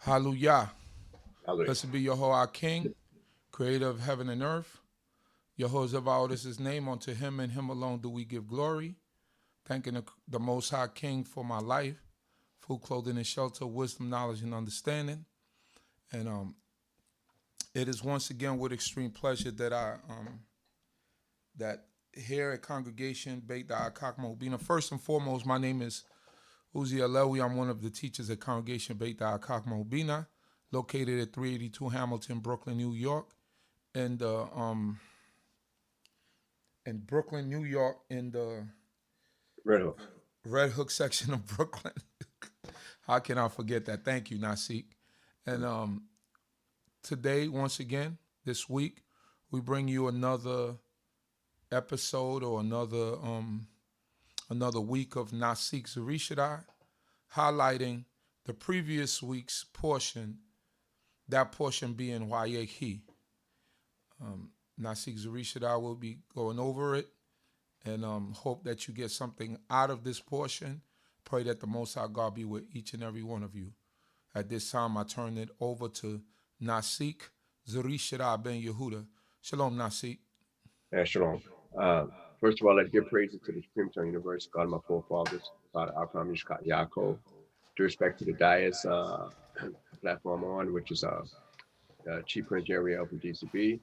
Hallelujah. Hallelujah. Blessed be Yehovah our King, creator of heaven and earth. Yehovah is his name. Unto him and him alone do we give glory. Thanking the Most High King for my life, food, clothing, and shelter, wisdom, knowledge, and understanding. And it is once again with extreme pleasure that that here at Congregation Beit CHOKMAH. First and foremost, my name is Uzi Alewi. I'm one of the teachers at Congregation Beit CHOKMAH, located at 382 Hamilton, Brooklyn, New York, and in Brooklyn, New York, in the Red Hook. Red Hook section of Brooklyn. How can I forget that? Thank you, Nasik. And today, once again, this week, we bring you another episode or another week of Nasik Zurishaddai, highlighting the previous week's portion, that portion being Wayechi. Nasik Zurishaddai will be going over it, and hope that you get something out of this portion. Pray that the Most High God be with each and every one of you. At this time, I turn it over to Nasik Zurishaddai ben Yehudah. Shalom, Nasik. Shalom. First of all, let's give praises to the Supreme Eternal Universe, God of my forefathers, Father Abraham, Yitzchak, Yaakov. To respect to the Dais platform on, which is Chief Prince Ariel from D.C.B.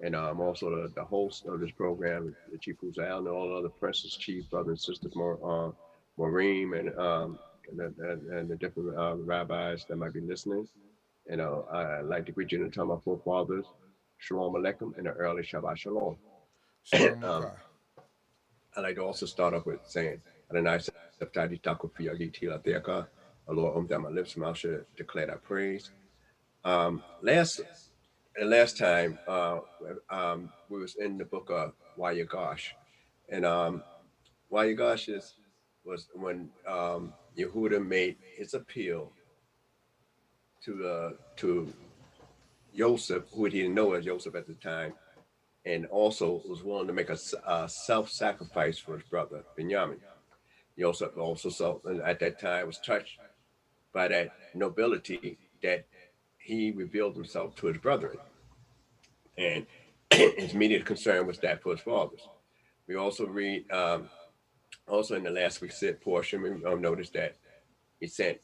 And I'm also the host of this program, the Chief Uzael, and all other princes, chief brothers and sisters, Maureen, and the different rabbis that might be listening. And I'd like to greet you in the time of my forefathers, Shalom Aleichem, and an early Shabbat Shalom. Shalom, I'd like to also start off with saying, Adonai Seftadi Takufi Agitila Theka, the Lord opened my lips, mouth should declare that praise. Last time we was in the book of YAH, and YAH was when Yehudah made his appeal to Joseph, who he didn't know as Joseph at the time, and also was willing to make a self-sacrifice for his brother Benjamin. Joseph also at that time was touched by that nobility that he revealed himself to his brethren. And his immediate concern was that for his fathers. We also read, also in the last week's portion, we noticed that he sent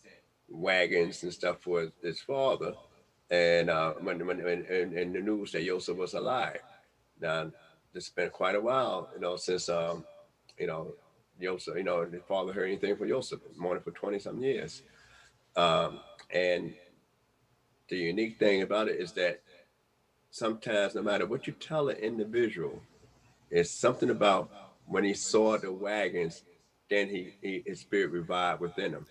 wagons and stuff for his father, and when the news that Joseph was alive. Now, it's been quite a while, since Joseph, the father heard anything from Joseph, mourning for 20-something years. And the unique thing about it is that sometimes, no matter what you tell an individual, it's something about when he saw the wagons, then his spirit revived within him.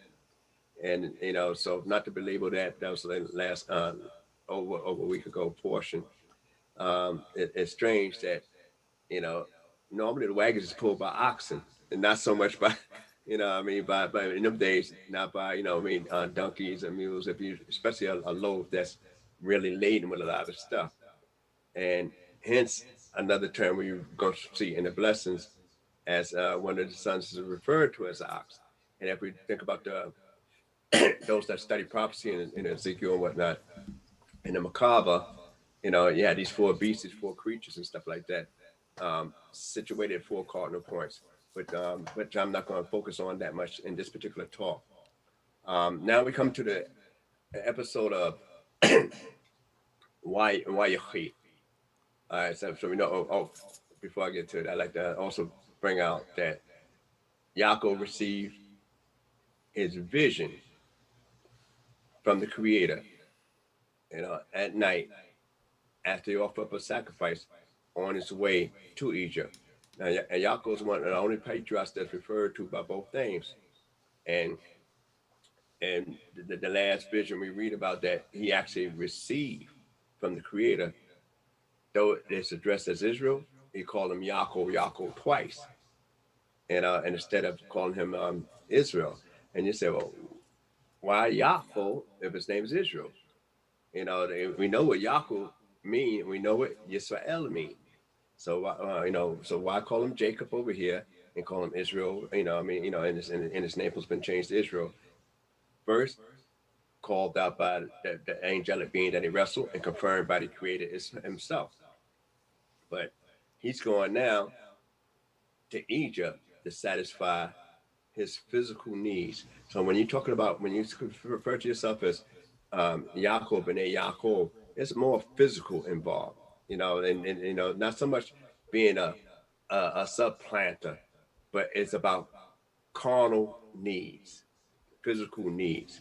And so not to belabor that was the last over a week ago portion. It's strange that normally the wagons is pulled by oxen and not so much by by in them days, not by donkeys and mules, especially a load that's really laden with a lot of stuff. And hence another term we're going to see in the blessings as one of the sons is referred to as ox. And if we think about those that study prophecy in Ezekiel and whatnot, in the Macabre, you had these four beasts, these four creatures and stuff like that, situated at four cardinal points. But I'm not going to focus on that much in this particular talk. Now we come to the episode of Wayechi. All right, so we know. Before I get to it, I'd like to also bring out that Yaakov received his vision from the Creator, at night after he offered up a sacrifice on his way to Egypt. Now, Yaakov is one of the only patriarchs that's referred to by both names, and the last vision we read about that he actually received from the Creator. Though it's addressed as Israel, he called him Yaakov twice. And instead of calling him Israel. And you say, well, why Yaakov if his name is Israel? We know what Yaakov mean. We know what Yisrael mean. So, so why call him Jacob over here and call him Israel? And his name has been changed to Israel. First, called out by the angelic being that he wrestled and confirmed by the creator himself. But he's going now to Egypt to satisfy his physical needs. So when you're talking about, when you refer to yourself as Yaakov, B'nai Yaakov, it's more physical involved, you know, and you know, not so much being a supplanter, but it's about carnal needs, physical needs.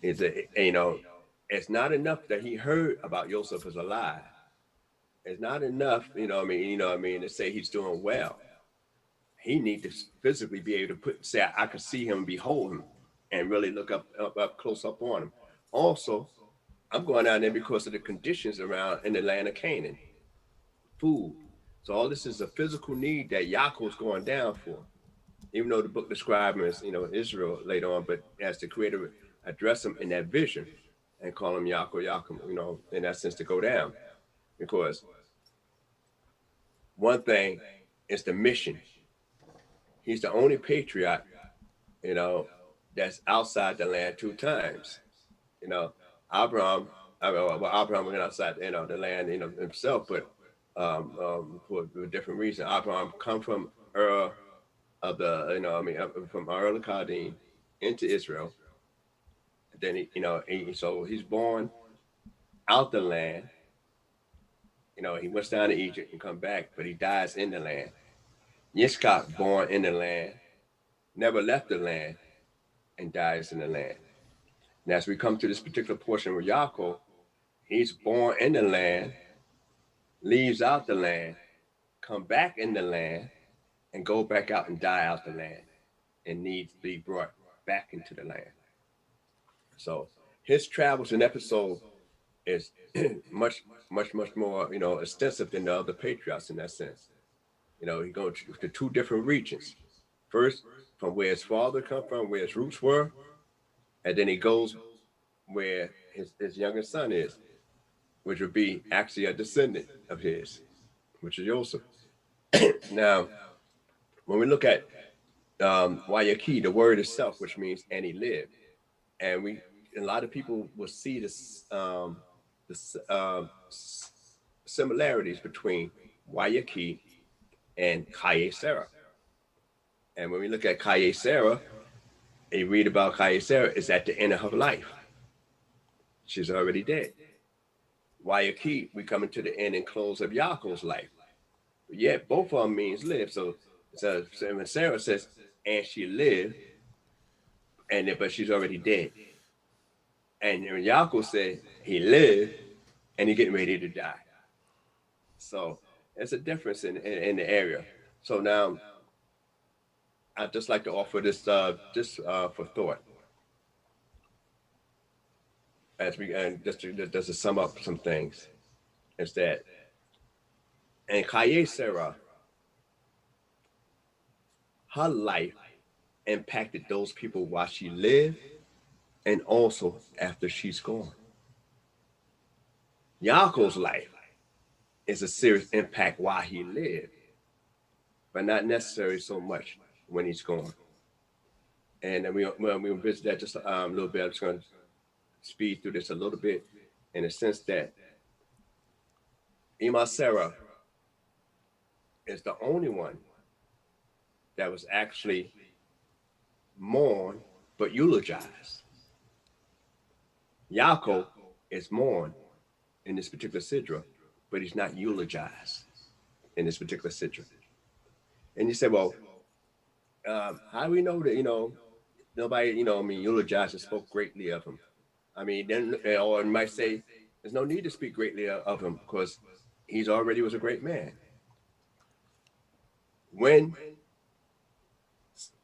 It's you know, it's not enough that he heard about Joseph as alive. It's not enough, you know what I mean, to say he's doing well. He needs to physically be able to say, I could see him and behold him and really look up close up on him. Also, I'm going down there because of the conditions around in the land of Canaan. Food. So all this is a physical need that Yaakov's going down for. Even though the book describes him as, you know, Israel later on, but as the creator address him in that vision and call him Yaakov, you know, in that sense to go down. Because one thing is the mission. He's the only patriarch, you know, that's outside the land 2 times. You know, Abraham went outside, you know, the land, you know, himself, but for a different reason. Abraham come from Ur of the, you know, from Ur of the Chaldean into Israel. Then he, you know, so he's born out the land. You know, he went down to Egypt and come back, but he dies in the land. Yitzchak, born in the land, never left the land, and dies in the land. And as we come to this particular portion with Yaakov, he's born in the land, leaves out the land, come back in the land, and go back out and die out the land, and needs to be brought back into the land. So his travels and episode is much more, you know, extensive than the other patriarchs in that sense. You know, he goes to 2 different regions. First, from where his father come from, where his roots were, and then he goes where his youngest son is, which would be actually a descendant of his, which is Joseph. Now, when we look at Wayechi, the word itself, which means and he lived, and a lot of people will see this similarities between Wayechi and Kaye Sarah. And when we look at Kaye Sarah, and you read about Kaye Sarah, it's at the end of her life. She's already dead. Wayechi, we come into the end and close of Yaakov's life. But yet both of them means live. So when Sarah says, and she lived, but she's already dead. And when Yaakov said he lived and he's getting ready to die. So it's a difference in the area. So now I'd just like to offer this for thought. As we just to sum up some things, is that and Kaye Sarah, her life impacted those people while she lived and also after she's gone. Yaakov's life is a serious impact while he lived, but not necessarily so much when he's gone. And we'll visit that just a little bit. I'm just going to speed through this a little bit in the sense that Sarah is the only one that was actually mourned but eulogized. Yaakov is mourned in this particular Sidra, but he's not eulogized in this particular Sidra. And you say, well, how do we know that, you know, nobody, you know, eulogized and spoke greatly of him? I mean, then, or you might say, there's no need to speak greatly of him because he's already was a great man. When,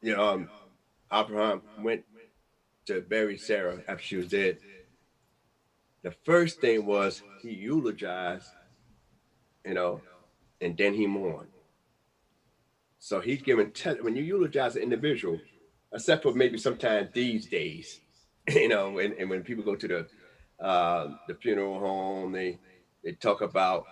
you know, Abraham went to bury Sarah after she was dead, the first thing was he eulogized, you know, and then he mourned. So he's giving, when you eulogize an individual, except for maybe sometimes these days, you know, and when people go to the funeral home, they talk about,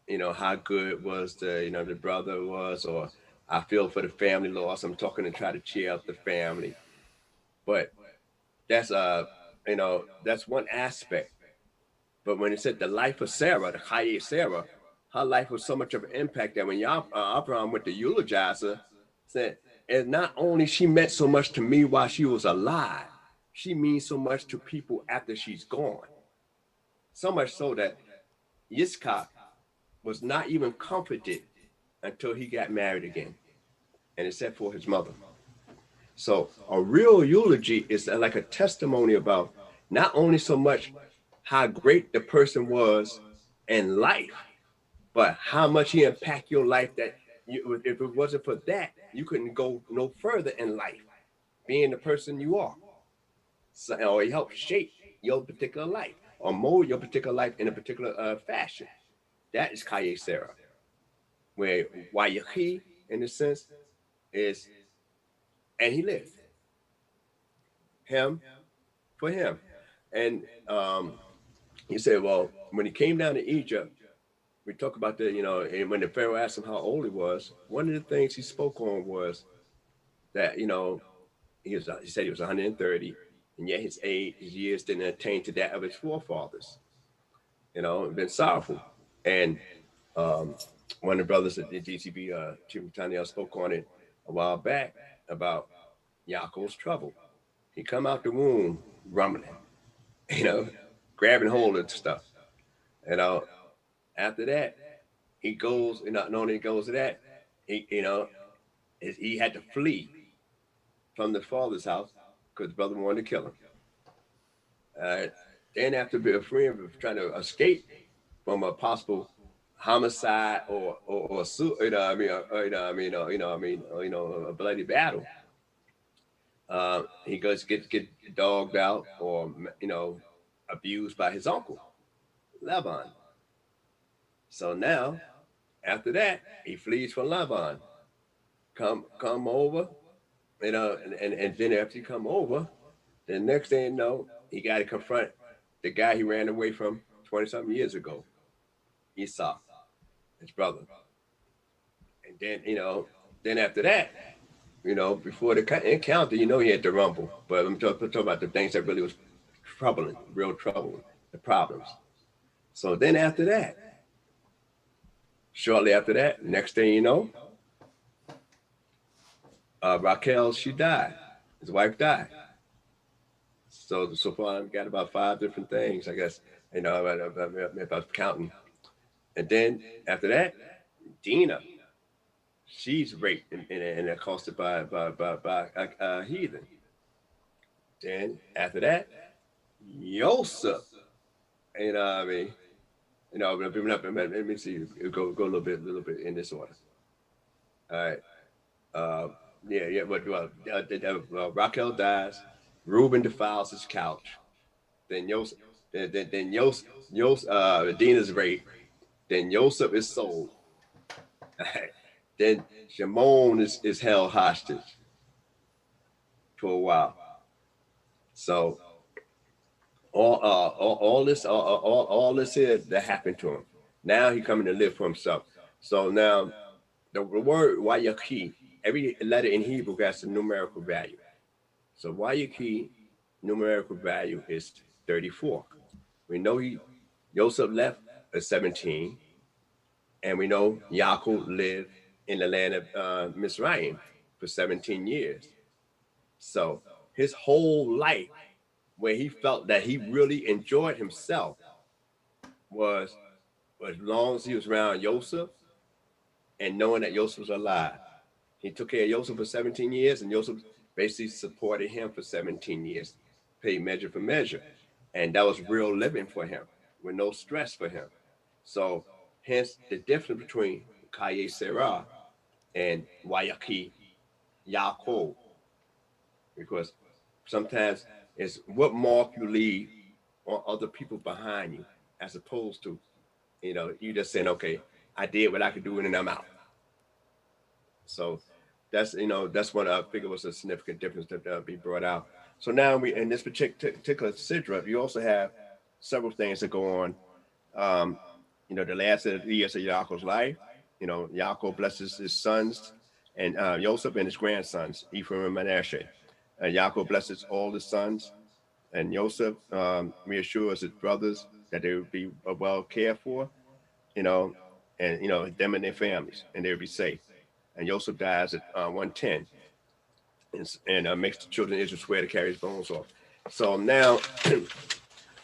you know, how good was the brother was, or I feel for the family loss. I'm talking to try to cheer up the family. But that's you know, that's one aspect. But when it said the life of Sarah, the Chaye Sarah, her life was so much of an impact that when Abraham went to eulogize her, said, and not only she meant so much to me while she was alive, she means so much to people after she's gone. So much so that Yitzchak was not even comforted until he got married again, and except for his mother. So a real eulogy is like a testimony about not only so much how great the person was in life, but how much he impacted your life that you, if it wasn't for that, you couldn't go no further in life, being the person you are. So, or he helped shape your particular life or mold your particular life in a particular fashion. That is Kaye Sarah, where Wayechi, in a sense, is, and he lived him for him. And he said, well, when he came down to Egypt, we talk about the, you know, and when the Pharaoh asked him how old he was, one of the things he spoke on was that, you know, he said he was 130, and yet his age, his years didn't attain to that of his forefathers. You know, been sorrowful. And one of the brothers at the D.C.B, Chief Taniel, spoke on it a while back about Yaakov's trouble. He come out the womb rumbling, you know, grabbing hold of stuff. You know, after that, he goes, and not only goes to that, he, you know, he had to flee from the father's house because the brother wanted to kill him. Then after being free of trying to escape from a possible homicide or you know, I mean, a bloody battle, he goes get dogged out or, you know, abused by his uncle Laban. So now, after that, he flees from Laban, come over, you know, and then after he come over, the next thing you know, he got to confront the guy he ran away from 20 something years ago, Esau, his brother. And then, you know, then after that, you know, before the encounter, you know, he had to rumble. But I'm talking about the things that really was troubling, real troubling, the problems. So then after that, shortly after that, next thing you know, Raquel, she died. His wife died. So far, I've got about 5 different things, I guess, you know, if I was counting. And then after that, Dina, she's raped and accosted by heathen. Then after that, Yosef, you know what I mean? You know, let me see, go a little bit in this order. All right. Yeah, but Raquel dies. Reuben defiles his couch. Then Yosef, then Dina's raped. Then Yosef is sold. Then Shimon is held hostage for a while. So all this here that happened to him. Now he's coming to live for himself. So now the word Wayechi, every letter in Hebrew has a numerical value. So Wayechi numerical value is 34. We know Yosef left at 17, and we know Yaakov lived in the land of Mizraim for 17 years. So his whole life, where he felt that he really enjoyed himself, was as long as he was around Yosef and knowing that Yosef was alive. He took care of Yosef for 17 years, and Yosef basically supported him for 17 years, paid measure for measure. And that was real living for him with no stress for him. So hence the difference between Kaye Sarah and Wayechi Yaakov, because sometimes it's what mark you leave on other people behind you, as opposed to, you know, you just saying, okay, I did what I could do and then I'm out. So that's, you know, that's what I figure was a significant difference to be brought out. So now we, in this particular Sidra, you also have several things that go on. You know, the last of the years of Yaakov's life, you know, Yaakov blesses his sons and Joseph and his grandsons, Ephraim and Manasseh. Yaakov blesses all his sons, And Joseph reassures his brothers that they would be well cared for, you know, and, you know, them and their families, and they would be safe. And Joseph dies at 110 and makes the children of Israel swear to carry his bones off. So now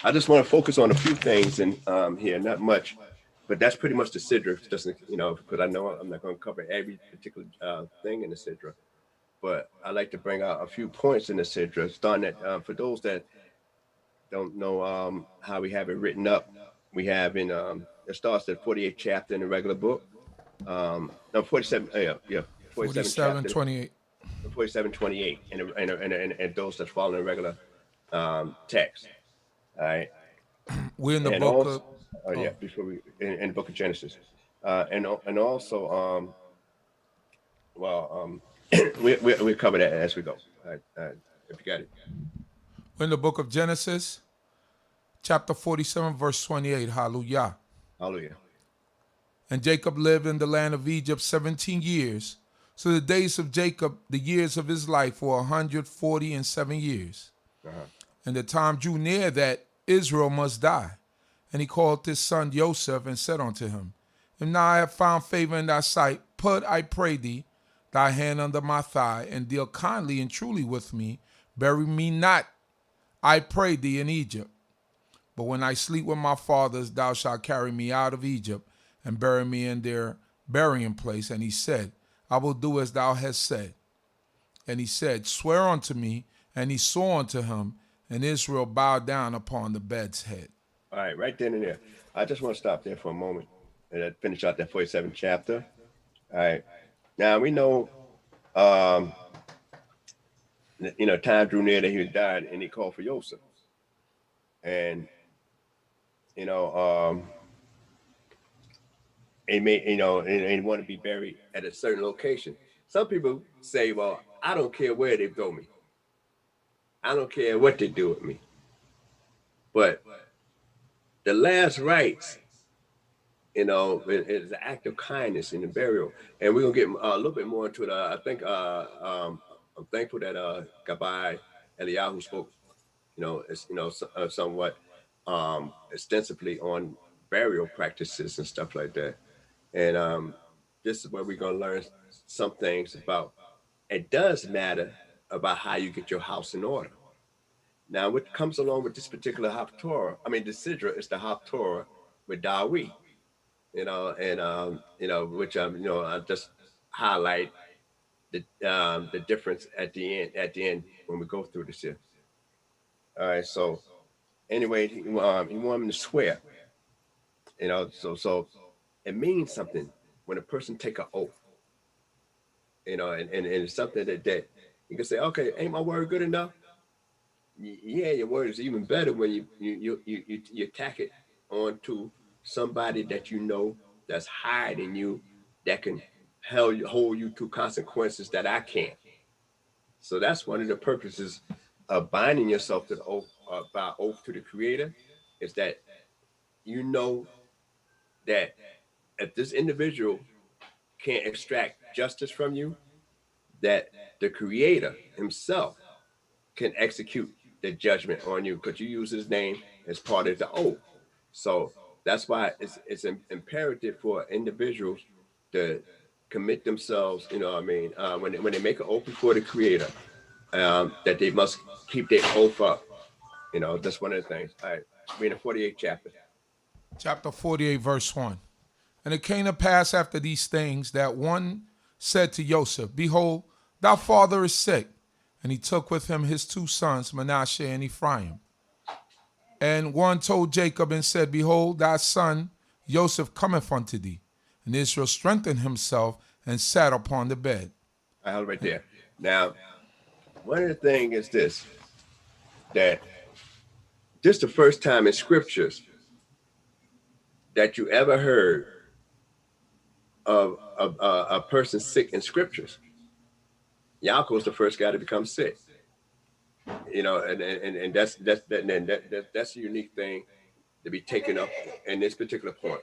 I just want to focus on a few things in here, not much, but that's pretty much the Sidra, just, you know, because I know I'm not going to cover every particular thing in the Sidra, but I like to bring out a few points in the Sidra, starting at, for those that don't know how we have it written up, we have in, it starts at 48th chapter in the regular book. No, 47, yeah, 47 chapter, 47:28. 47:28, and those that follow in regular text. All right. We're in the And book also, of. yeah, before we in the book of Genesis, and also, we cover that as we go. If you got it, We're in the book of Genesis, chapter 47, verse 28. Hallelujah. hallelujah. And Jacob lived in the land of Egypt 17 years. So the days of Jacob, the years of his life, were 147 years. And the time drew near that Israel must die. And he called his son Joseph and said unto him, If now I have found favor in thy sight, put, I pray thee, thy hand under my thigh, and deal kindly and truly with me. Bury me not, I pray thee, in Egypt. But when I sleep with my fathers, thou shalt carry me out of Egypt, and bury me in their burying place. And he said, I will do as thou hast said. And he said, Swear unto me. And he swore unto him, and Israel bowed down upon the bed's head. All right, right then and there. I just want to stop there for a moment and finish out that 47th chapter. All right. Now we know, you know, time drew near that he died, and he called for Joseph. And, you know, he may, you know, and want to be buried at a certain location. Some people say, well, I don't care where they throw me. I don't care what they do with me. But the last rites, you know, is an act of kindness in the burial. And we're going to get a little bit more into it. I think I'm thankful that Gabbai Eliyahu spoke, you know, somewhat extensively on burial practices and stuff like that. And this is where we're going to learn some things about. It does matter about how you get your house in order. Now, what comes along with this particular Haftorah, I mean, the Sidra is the Haftorah with Dawi, you know, and you know, which you know, I just highlight the difference at the end when we go through this here. All right, so anyway, he wanted him to swear, you know, so it means something when a person take an oath, you know, and it's something that you can say, okay, ain't my word good enough? Yeah, your word is even better when you tack it onto somebody that you know that's higher than you, that can hold you to consequences that I can't. So that's one of the purposes of binding yourself to the oath, by oath to the Creator, is that you know that if this individual can't extract justice from you, that the Creator Himself can execute the judgment on you, because you use His name as part of the oath. So that's why it's imperative for individuals to commit themselves, you know what I mean, when they make an oath before the Creator, that they must keep their oath up. You know, that's one of the things. All right, we're in the 48th chapter. Chapter 48, verse 1. And it came to pass after these things that one said to Joseph, Behold, thy father is sick. And he took with him his two sons, Manasseh and Ephraim. And one told Jacob and said, Behold, thy son Joseph cometh unto thee. And Israel strengthened himself and sat upon the bed. I held right there. Now, one of the things is this, that this the first time in scriptures that you ever heard of a person sick in scriptures. Yaakov was the first guy to become sick. You know, and that's a unique thing to be taken up in this particular point.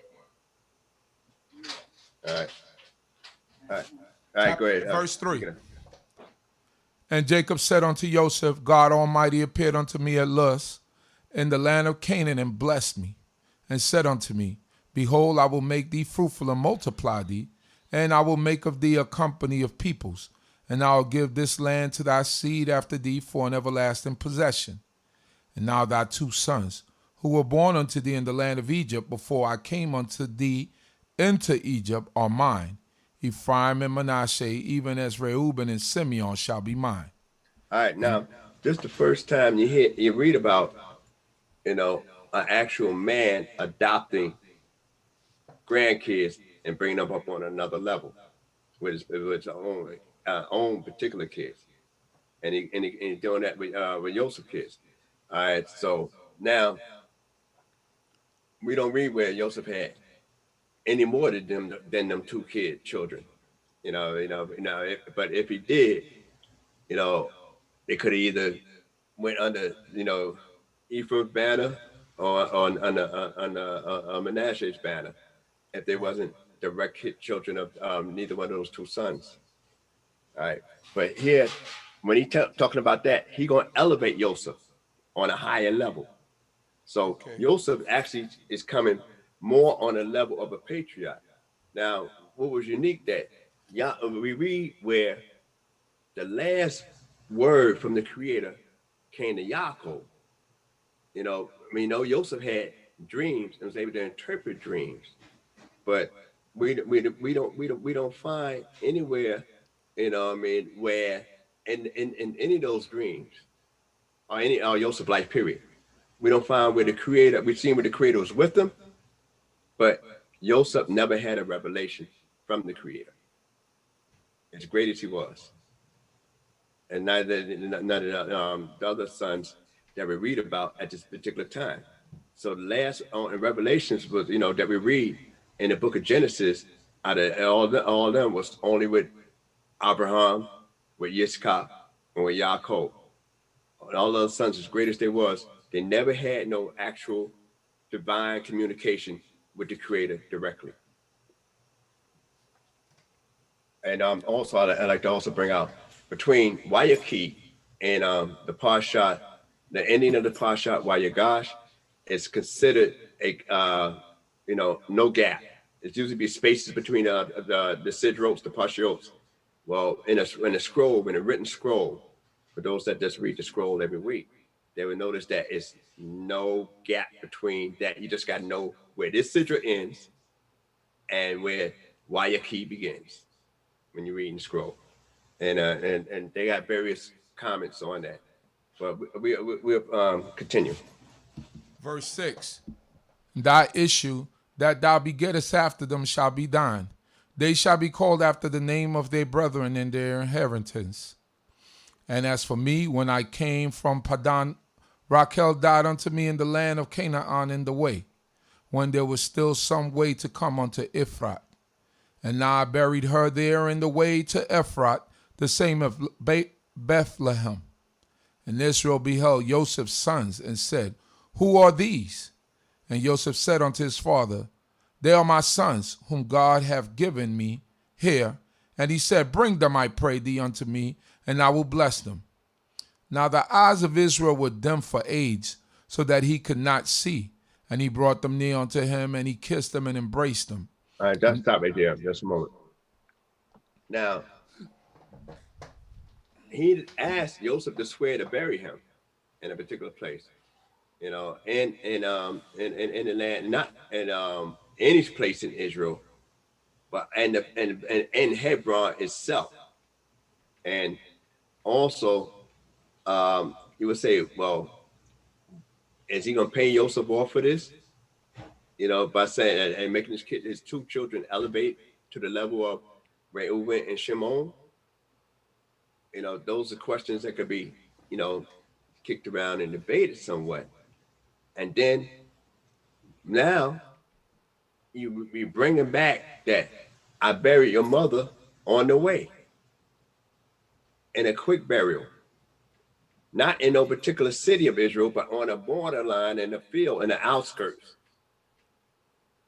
All right, go ahead. Verse 3. And Jacob said unto Joseph, God Almighty appeared unto me at Luz in the land of Canaan and blessed me, and said unto me, Behold, I will make thee fruitful and multiply thee, and I will make of thee a company of peoples, and I will give this land to thy seed after thee for an everlasting possession. And now thy 2 sons, who were born unto thee in the land of Egypt before I came unto thee into Egypt, are mine. Ephraim and Manasseh, even as Reuben and Simeon, shall be mine. All right, now this is the first time you read about, an actual man adopting grandkids and bringing them up on another level with his own particular kids, and he doing that with Joseph's kids. All right, so now we don't read where Joseph had any more than them 2 children. But if he did, they could have either went under, Ephraim's banner or on Manasseh's banner if they wasn't direct children of neither one of those 2 sons. All right, but here, when he talking about that, he gonna elevate Joseph on a higher level. So Joseph actually is coming more on a level of a patriarch. Now, what was unique that we read where the last word from the Creator came to Yaakov. Joseph had dreams and was able to interpret dreams, but we don't find anywhere, where in any of those dreams or any Joseph's life period, we don't find where the Creator. We've seen where the Creator was with them, but Joseph never had a revelation from the Creator, as great as he was. And neither the other sons that we read about at this particular time. So the last in Revelations was, that we read in the book of Genesis, out of all of them was only with Abraham, with Yitzchak, and with Yaakov. And all those sons, as great as they was, they never had no actual divine communication with the Creator directly. And also, I'd like to also bring out between Wayechi and the Parshat, the ending of the Parshat Wayegash is considered a no gap. It's usually be spaces between the Sidros, the Parshios. Well, in a scroll, in a written scroll, for those that just read the scroll every week, they would notice that it's no gap between that. You just got to know where this Sidra ends and where Wayechi begins when you're reading the scroll. And they got various comments on that. But we'll continue. Verse 6, Thy issue that thou begettest after them shall be thine. They shall be called after the name of their brethren in their inheritance. And as for me, when I came from Padan, Rachel died unto me in the land of Canaan in the way, when there was still some way to come unto Ephrat. And now I buried her there in the way to Ephrat, the same of Bethlehem. And Israel beheld Joseph's sons and said, Who are these? And Joseph said unto his father, They are my sons, whom God hath given me here. And he said, Bring them, I pray thee, unto me, and I will bless them. Now the eyes of Israel were dim for age, so that he could not see. And he brought them near unto him, and he kissed them and embraced them. All right, just stop right there just a moment. Now, he asked Joseph to swear to bury him in a particular place, in the land, not in any place in Israel, but in Hebron itself. And also, he would say, well, is he going to pay Joseph off for this? By saying and making his 2 children elevate to the level of Reuben and Shimon. Those are questions that could be, kicked around and debated somewhat. And then now you bring him back that I buried your mother on the way in a quick burial, not in no particular city of Israel, but on a borderline in the field, in the outskirts.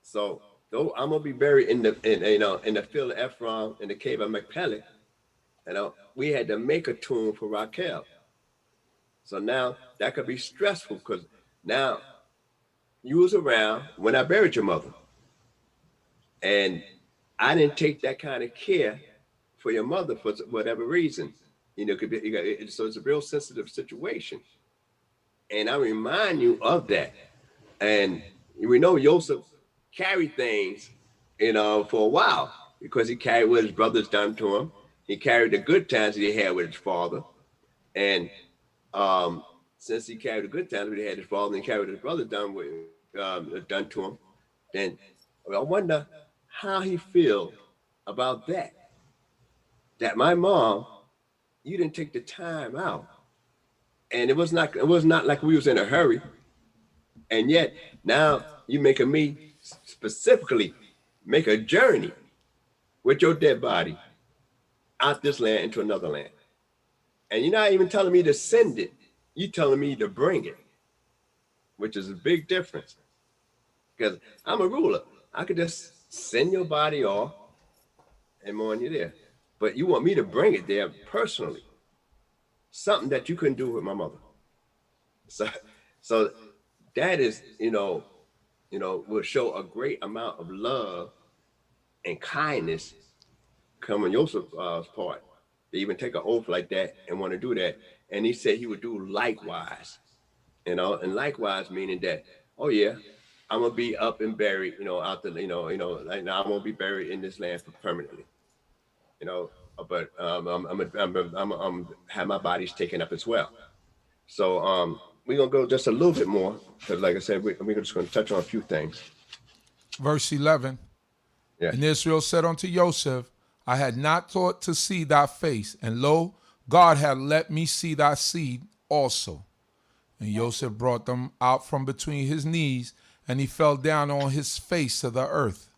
So though I'm gonna be buried in the field of Ephraim in the cave of Machpelah, we had to make a tomb for Raquel. So now that could be stressful because now you was around when I buried your mother. And I didn't take that kind of care for your mother for whatever reason. Could be, so it's a real sensitive situation. And I remind you of that. And we know Joseph carried things, for a while because he carried what his brothers done to him. He carried the good times that he had with his father. And since he carried the good times that he had his father and carried his brother done to him, then I wonder how he feel about that. That my mom, you didn't take the time out. And it was not like we was in a hurry. And yet now you making me specifically make a journey with your dead body out this land into another land. And you're not even telling me to send it. You're telling me to bring it, which is a big difference. Because I'm a ruler. I could just send your body off and mourn you there. But you want me to bring it there personally. Something that you couldn't do with my mother. So that is, will show a great amount of love and kindness coming Joseph's part. To even take an oath like that and want to do that. And he said he would do likewise, and likewise meaning that, oh yeah, I'm gonna be up and buried, out the, like now I'm gonna be buried in this land permanently, but I'm have my bodies taken up as well. So we're gonna go just a little bit more because, like I said, we're just gonna touch on a few things. Verse 11. Yeah. And Israel said unto Joseph, I had not thought to see thy face, and lo, God had let me see thy seed also. And Joseph brought them out from between his knees, and he fell down on his face to the earth.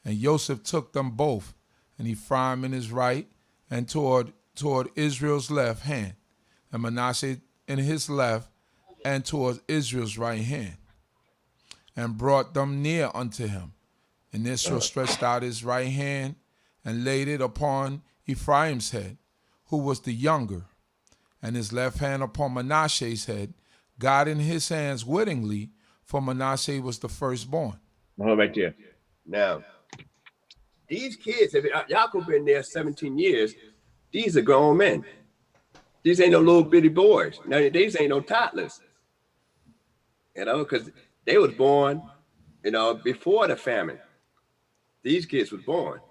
And Joseph took them both, and Ephraim in his right, and toward Israel's left hand, and Manasseh in his left, and toward Israel's right hand, and brought them near unto him. And Israel stretched out his right hand, and laid it upon Ephraim's head, who was the younger, and his left hand upon Manasseh's head, God in his hands wittingly, for Manasseh was the firstborn. Hold right there. Now, these kids, if Yaakov been there 17 years, these are grown men. These ain't no little bitty boys. Now, these ain't no toddlers. Because they was born, before the famine. These kids was born.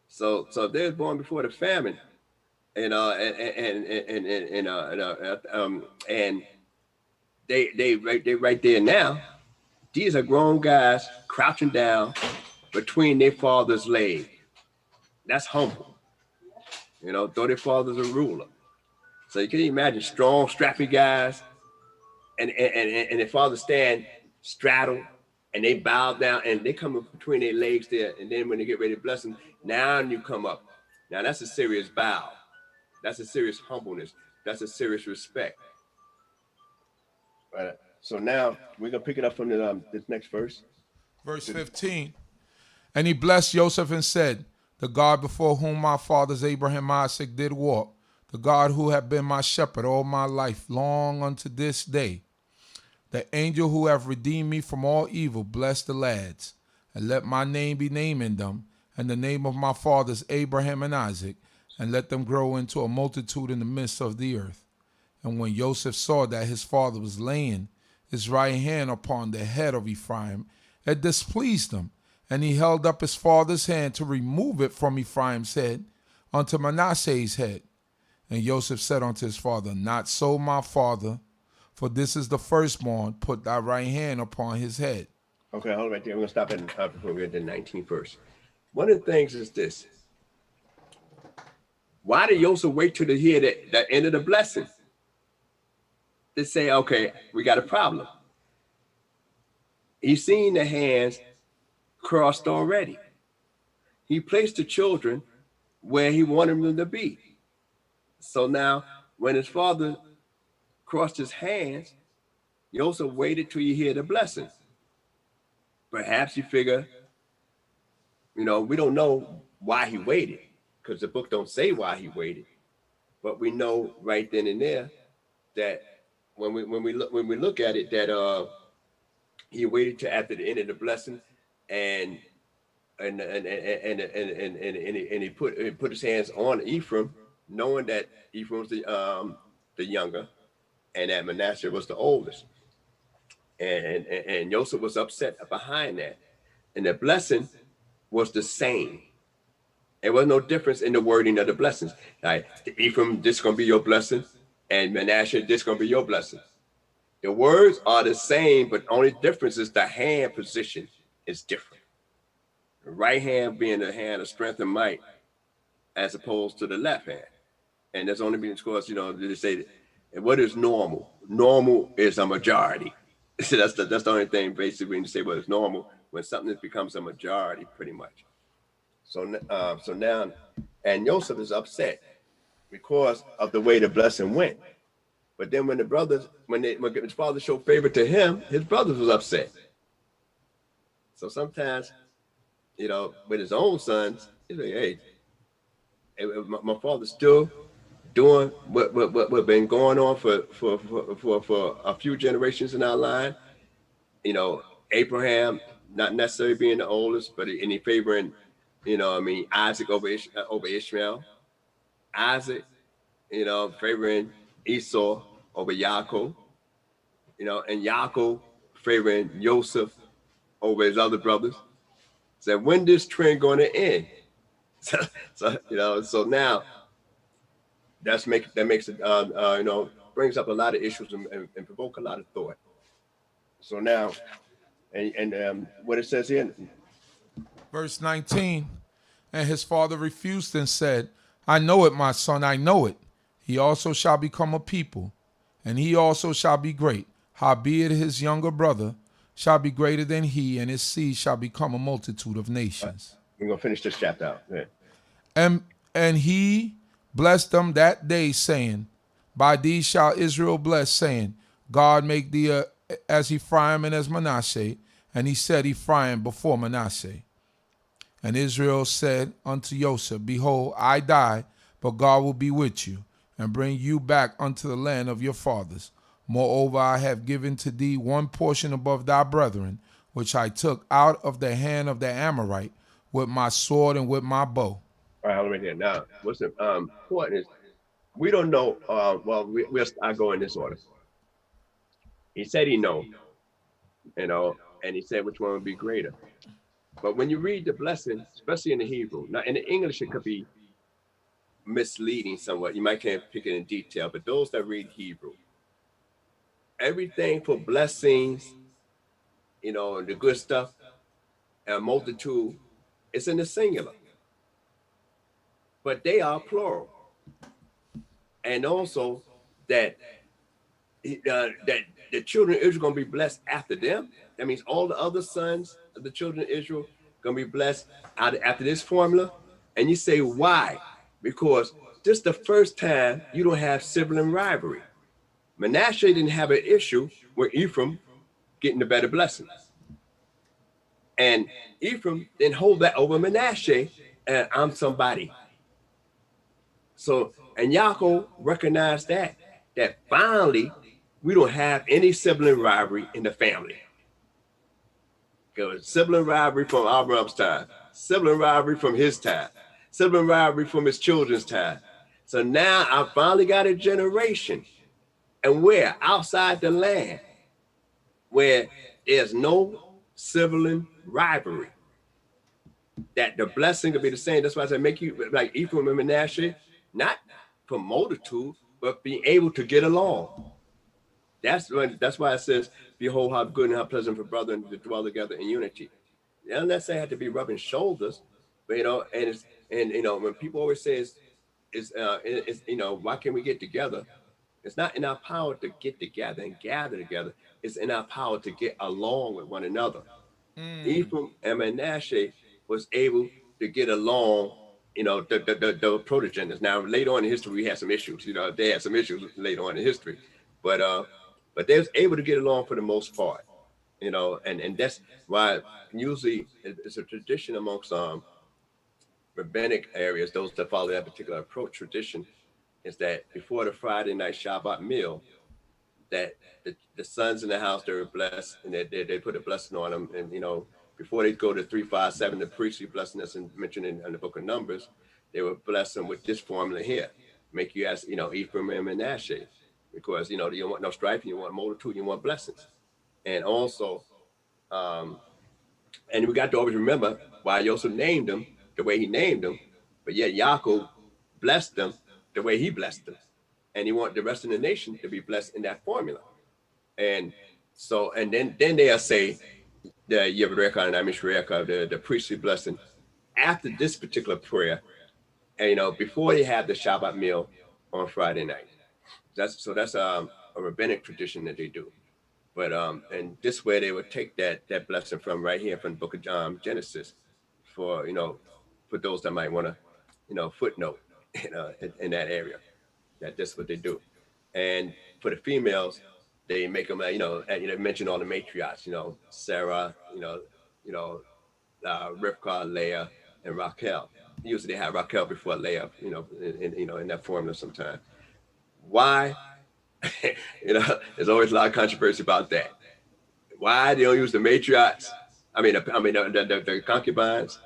So they was born before the famine, and they right there now. These are grown guys crouching down between their father's legs. That's humble, though their father's a ruler. So you can imagine strong, strappy guys, and their father stand straddle, and they bow down, and they come up between their legs there, and then when they get ready to bless them, now you come up. Now that's a serious bow. That's a serious humbleness. That's a serious respect. Right. So now we're gonna pick it up from this next verse. Verse 15. And he blessed Joseph and said, the God before whom my fathers Abraham and Isaac did walk, the God who have been my shepherd all my life, long unto this day, the angel who have redeemed me from all evil, bless the lads, and let my name be named in them, and the name of my fathers Abraham and Isaac, and let them grow into a multitude in the midst of the earth. And when Joseph saw that his father was laying his right hand upon the head of Ephraim, it displeased him, and he held up his father's hand to remove it from Ephraim's head unto Manasseh's head. And Joseph said unto his father, not so, my father, for this is the firstborn. Put thy right hand upon his head. Okay, hold right there. We're going to stop before we get to the 19th verse. One of the things is this. Why did Joseph wait till to hear the end of the blessing? To say, okay, we got a problem. He's seen the hands crossed already. He placed the children where he wanted them to be. So now, when his father crossed his hands, Joseph waited till you hear the blessing. Perhaps you figure, we don't know why he waited. because the book don't say why he waited, but we know right then and there that when we look at it, that he waited to after the end of the blessing, and he put his hands on Ephraim, knowing that Ephraim was the younger, and that Manasseh was the oldest, and Joseph was upset behind that, and the blessing was the same. There was no difference in the wording of the blessings. Like Ephraim, this is gonna be your blessing, and Manasseh, this is gonna be your blessing. The words are the same, but only difference is the hand position is different. The right hand being the hand of strength and might, as opposed to the left hand. And that's only because, they say, what is normal? Normal is a majority. So that's the only thing basically when you say what is normal, when something becomes a majority, pretty much. So now, and Joseph is upset because of the way the blessing went. But then when his father showed favor to him, his brothers was upset. So sometimes, with his own sons, he's like, hey, my father's still doing what been going on for a few generations in our line. Abraham not necessarily being the oldest, but he favoring, Isaac over Ishmael. Isaac, favoring Esau over Yaakov. And Yaakov favoring Joseph over his other brothers. So when this trend going to end? So now that makes it brings up a lot of issues and provoke a lot of thought. So now, and what it says here, Verse 19, and his father refused and said, I know it, my son, I know it. He also shall become a people, and he also shall be great. Howbeit his younger brother shall be greater than he, and his seed shall become a multitude of nations. We're going to finish this chapter out. Yeah. And he blessed them that day, saying, by these shall Israel bless, saying, God make thee as Ephraim and as Manasseh. And he said Ephraim before Manasseh. And Israel said unto Joseph, behold, I die, but God will be with you, and bring you back unto the land of your fathers. Moreover, I have given to thee one portion above thy brethren, which I took out of the hand of the Amorite with my sword and with my bow. All right, hold on right there. Now, what's important is we don't know. I go in this order. He said he know, and he said which one would be greater. But when you read the blessing, especially in the Hebrew, now in the English it could be misleading somewhat. You might can't pick it in detail, but those that read Hebrew, everything for blessings, the good stuff, and multitude, it's in the singular, but they are plural. And also that the children of Israel are going to be blessed after them. That means all the other sons of the children of Israel are going to be blessed after this formula. And you say, why? Because this is the first time you don't have sibling rivalry. Manasseh didn't have an issue with Ephraim getting the better blessing. And Ephraim didn't hold that over Manasseh, and I'm somebody. So, and Yaakov recognized that finally we don't have any sibling rivalry in the family. Because sibling rivalry from Abraham's time, sibling rivalry from his time, sibling rivalry from his children's time. So now I finally got a generation, and where outside the land, where there's no sibling rivalry, that the blessing could be the same. That's why I said make you like Ephraim and Manasseh, not for multitude, but be able to get along. That's why it says, behold how good and how pleasant for brethren to dwell together in unity. It doesn't necessarily have to be rubbing shoulders, but when people always say why can't we get together? It's not in our power to get together and gather together. It's in our power to get along with one another. Ephraim and Manasseh was able to get along, the protogenders. Now, later on in history, we had some issues. They had some issues later on in history, but they was able to get along for the most part. And that's why usually it's a tradition amongst rabbinic areas, those that follow that particular approach tradition, is that before the Friday night Shabbat meal, that the sons in the house, they were blessed, and they put a blessing on them. And, before they go to 357, the priestly blessing that's mentioned in the book of Numbers, they would bless them with this formula here. Make you ask, Ephraim and Manasseh, because, you don't want no strife, you want multitude, you want blessings. And also, and we got to always remember why Joseph named them the way he named them, but yet Yaakov blessed them the way he blessed them. And he wanted the rest of the nation to be blessed in that formula. And so, and then they'll say the Yehudah and Amishrecha, the priestly blessing after this particular prayer, and before they have the Shabbat meal on Friday night. That's a rabbinic tradition that they do. But and this way they would take that blessing from right here from the book of Genesis for those that might want to footnote in that area, that that's what they do. And for the females, they make them mention all the matriarchs, Sarah, Rivka, Leah, and Raquel. Usually they have Raquel before Leah, in that formula sometime. Why? There's always a lot of controversy about that. Why they don't use the matriarchs? The concubines.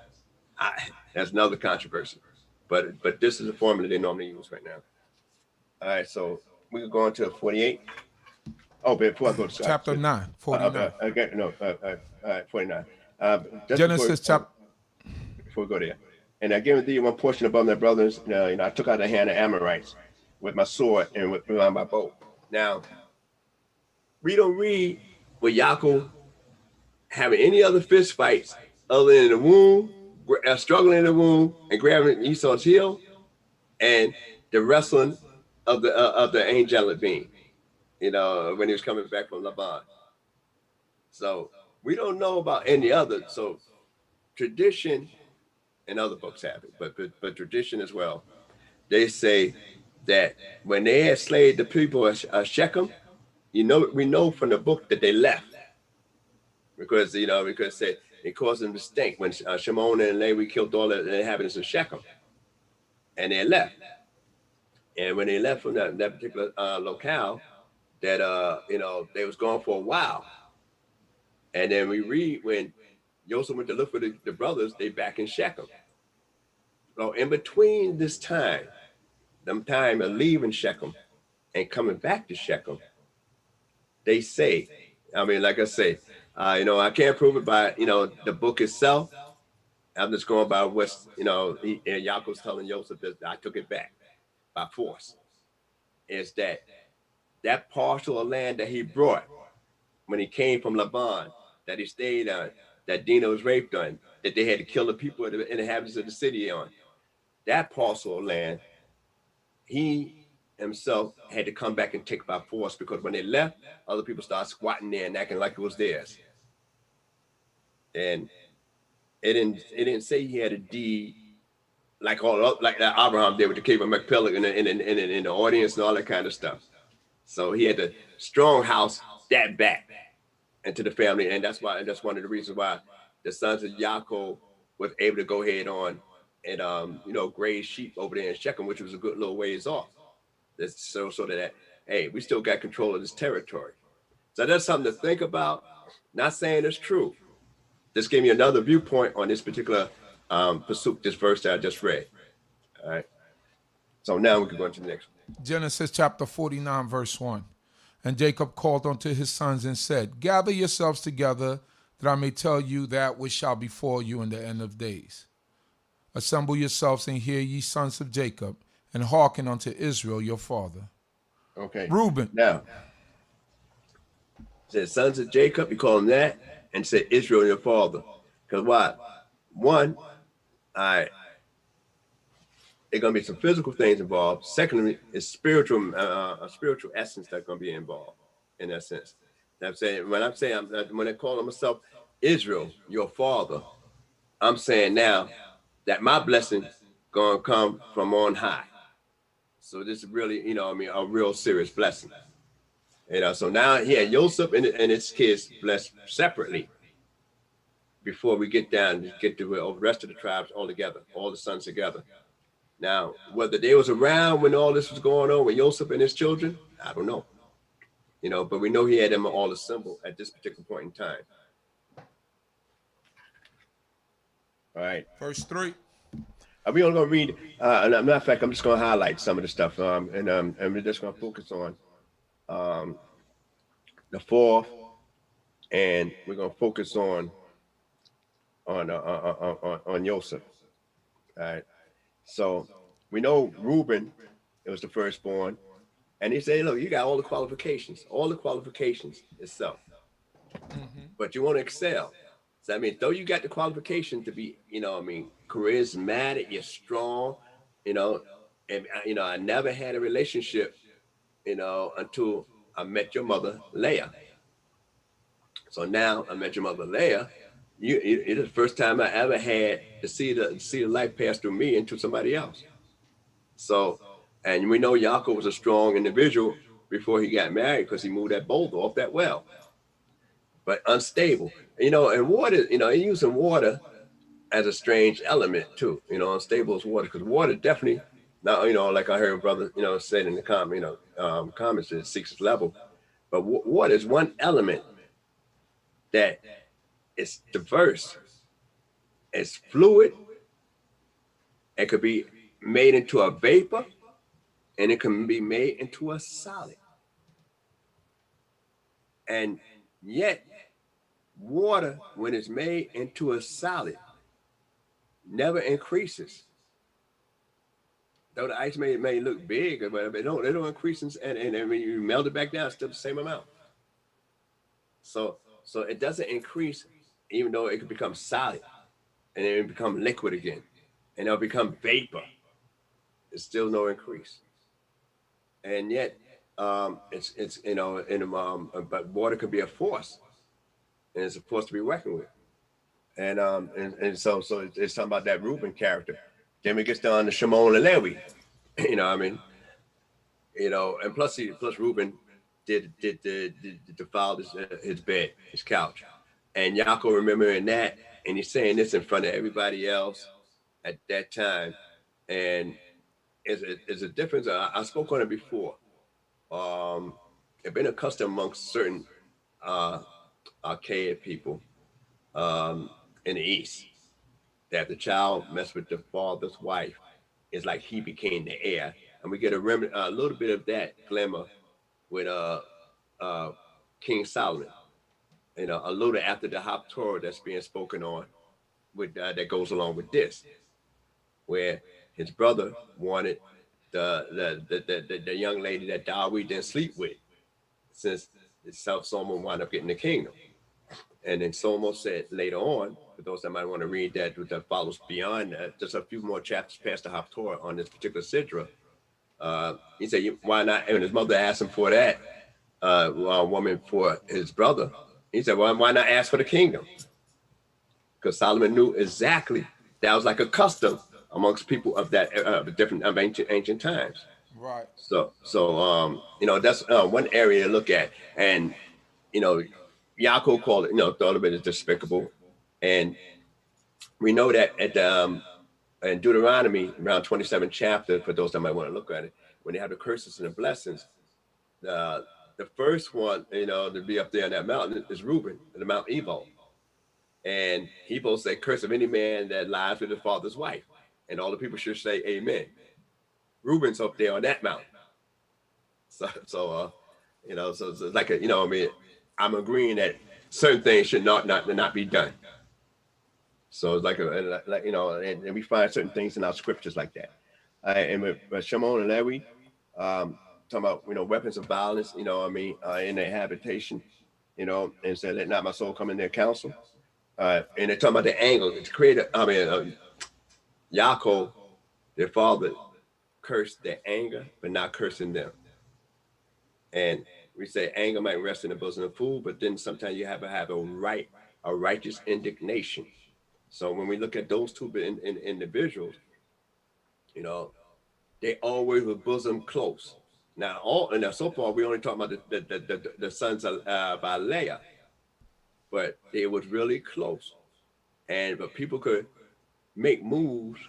That's another controversy. But this is the formula they normally use right now. All right, so we can go on to 48. Oh, before I go to chapter 9, 49. Okay, no, all right, 49. Genesis chapter. Before we go there, and I give thee one portion above my brothers. I took out the hand of Amorites with my sword and with my bow. Now, we don't read with Yaakov having any other fist fights other than the womb, struggling in the womb and grabbing Esau's heel, and the wrestling of the angelic being, when he was coming back from Laban. So we don't know about any other. So tradition, and other books have it, but tradition as well. They say that when they had slayed the people of Shechem, we know from the book that they left because it caused them to stink when Shimon and Levi killed all the inhabitants of Shechem, and they left. And when they left from that particular locale, that they was gone for a while. And then we read when Joseph went to look for the brothers, they back in Shechem. So in between this time of leaving Shechem and coming back to Shechem, they say, like I say, I can't prove it by, the book itself. I'm just going by what's, Yaakov's telling Joseph that I took it back by force. Is that parcel of land that he brought when he came from Laban, that he stayed on, that Dinah was raped on, that they had to kill the people, the inhabitants of the city on, that parcel of land, he himself had to come back and take by force, because when they left, other people started squatting there and acting like it was theirs. And it didn't say he had a deed like that Abraham did with the cave of Machpelah in the audience and all that kind of stuff. So he had to strong house that back into the family, and that's one of the reasons why the sons of Yaakov was able to go ahead on and graze sheep over there in Shechem, which was a good little ways off. So that hey, we still got control of this territory. So that's something to think about. Not saying it's true. This gave me another viewpoint on this particular pasuk, this verse that I just read. All right. So now we can go into the next one. Genesis chapter 49, verse 1. And Jacob called unto his sons and said, gather yourselves together, that I may tell you that which shall befall you in the end of days. Assemble yourselves and hear, ye sons of Jacob, and hearken unto Israel your father. Okay. Reuben. Now, said sons of Jacob, you call them that, and said Israel your father. Because why? One, there are going to be some physical things involved. Secondly, it's spiritual essence that's going to be involved in that sense. I'm saying when I call myself Israel, your father, I'm saying now that my blessing going to come from on high. So this is really, a real serious blessing. So now, Joseph and his kids blessed separately. before we get down to get to the rest of the tribes all together, all the sons together. Now, whether they was around when all this was going on with Joseph and his children, I don't know. You know, but we know he had them all assembled at this particular point in time. All right. Verse 3. We only gonna read. Matter of fact, I'm just gonna highlight some of the stuff, and we're just gonna focus on the 4th, and we're gonna focus on Joseph. All right. So we know Reuben, it was the firstborn, and he said, "Look, you got all the qualifications itself, but you want to excel." So I mean, though you got the qualification to be, you know, I mean, charismatic, you're strong, you know, and you know, I never had a relationship, you know, until I met your mother, Leah. So now I met your mother, Leah. It is the first time I ever had to see the life pass through me into somebody else. So, and we know Yaakov was a strong individual before he got married because he moved that boulder off that well, but unstable. You know, and water, you know, using water as a strange element too. You know, unstable as water, because water definitely, now, you know, like I heard brother, you know, said in the comments, it seeks its level, but water is one element that is diverse. It's fluid. It could be made into a vapor, and it can be made into a solid. And yet, water, when it's made into a solid, never increases. Though the ice may look big, but they don't increase, and when you melt it back down, it's still the same amount. So it doesn't increase, even though it can become solid, and then it become liquid again, and it'll become vapor. It's still no increase. And yet, it's you know, but water could be a force, and it's a force to be reckoned with. And so it's talking about that Reuben character. Then we get down to Shimon and Levi. You know, I mean, you know, and plus Reuben did defile his bed, his couch, and Yaakov remembering that, and he's saying this in front of everybody else at that time, and is a difference. I spoke on it before. It's been a custom amongst certain archaic people in the East that if the child messed with the father's wife, it's like he became the heir, and we get a little bit of that glimmer with King Solomon. You know, a little after the torah that's being spoken on, with that goes along with this, where his brother wanted the young lady that Dawid didn't sleep with, since Solomon wound up getting the kingdom. And then Solomon said later on, for those that might want to read that follows beyond that, just a few more chapters past the Torah on this particular Sidra, he said, why not? And his mother asked him for that, woman for his brother. He said, well, why not ask for the kingdom? Because Solomon knew exactly that was like a custom amongst people of that different ancient times. Right. So you know, that's one area to look at. And you know, Yaakov called it, you know, thought of it as despicable. And we know that at in Deuteronomy, around 27th chapter, for those that might want to look at it, when they have the curses and the blessings, the first one, you know, to be up there on that mountain is Reuben, the Mount Ebal. And he both say, curse of any man that lies with his father's wife. And all the people should say amen. Reuben's up there on that mountain. So you know, so it's like a, you know, I mean, I'm agreeing that certain things should not be done. So it's like you know, and we find certain things in our scriptures like that. And with Shimon and Levi, talking about, you know, weapons of violence, you know, I mean, in their habitation, you know, and said, let not my soul come in their counsel. And they're talking about the anger. It's created. I mean, Yaakov, their father, cursed their anger, but not cursing them. And we say anger might rest in the bosom of a fool, but then sometimes you have to have a righteous indignation. So when we look at those two individuals, you know, they always were bosom close. Now, so far we only talking about the sons of by Leah, but they was really close. but people could make moves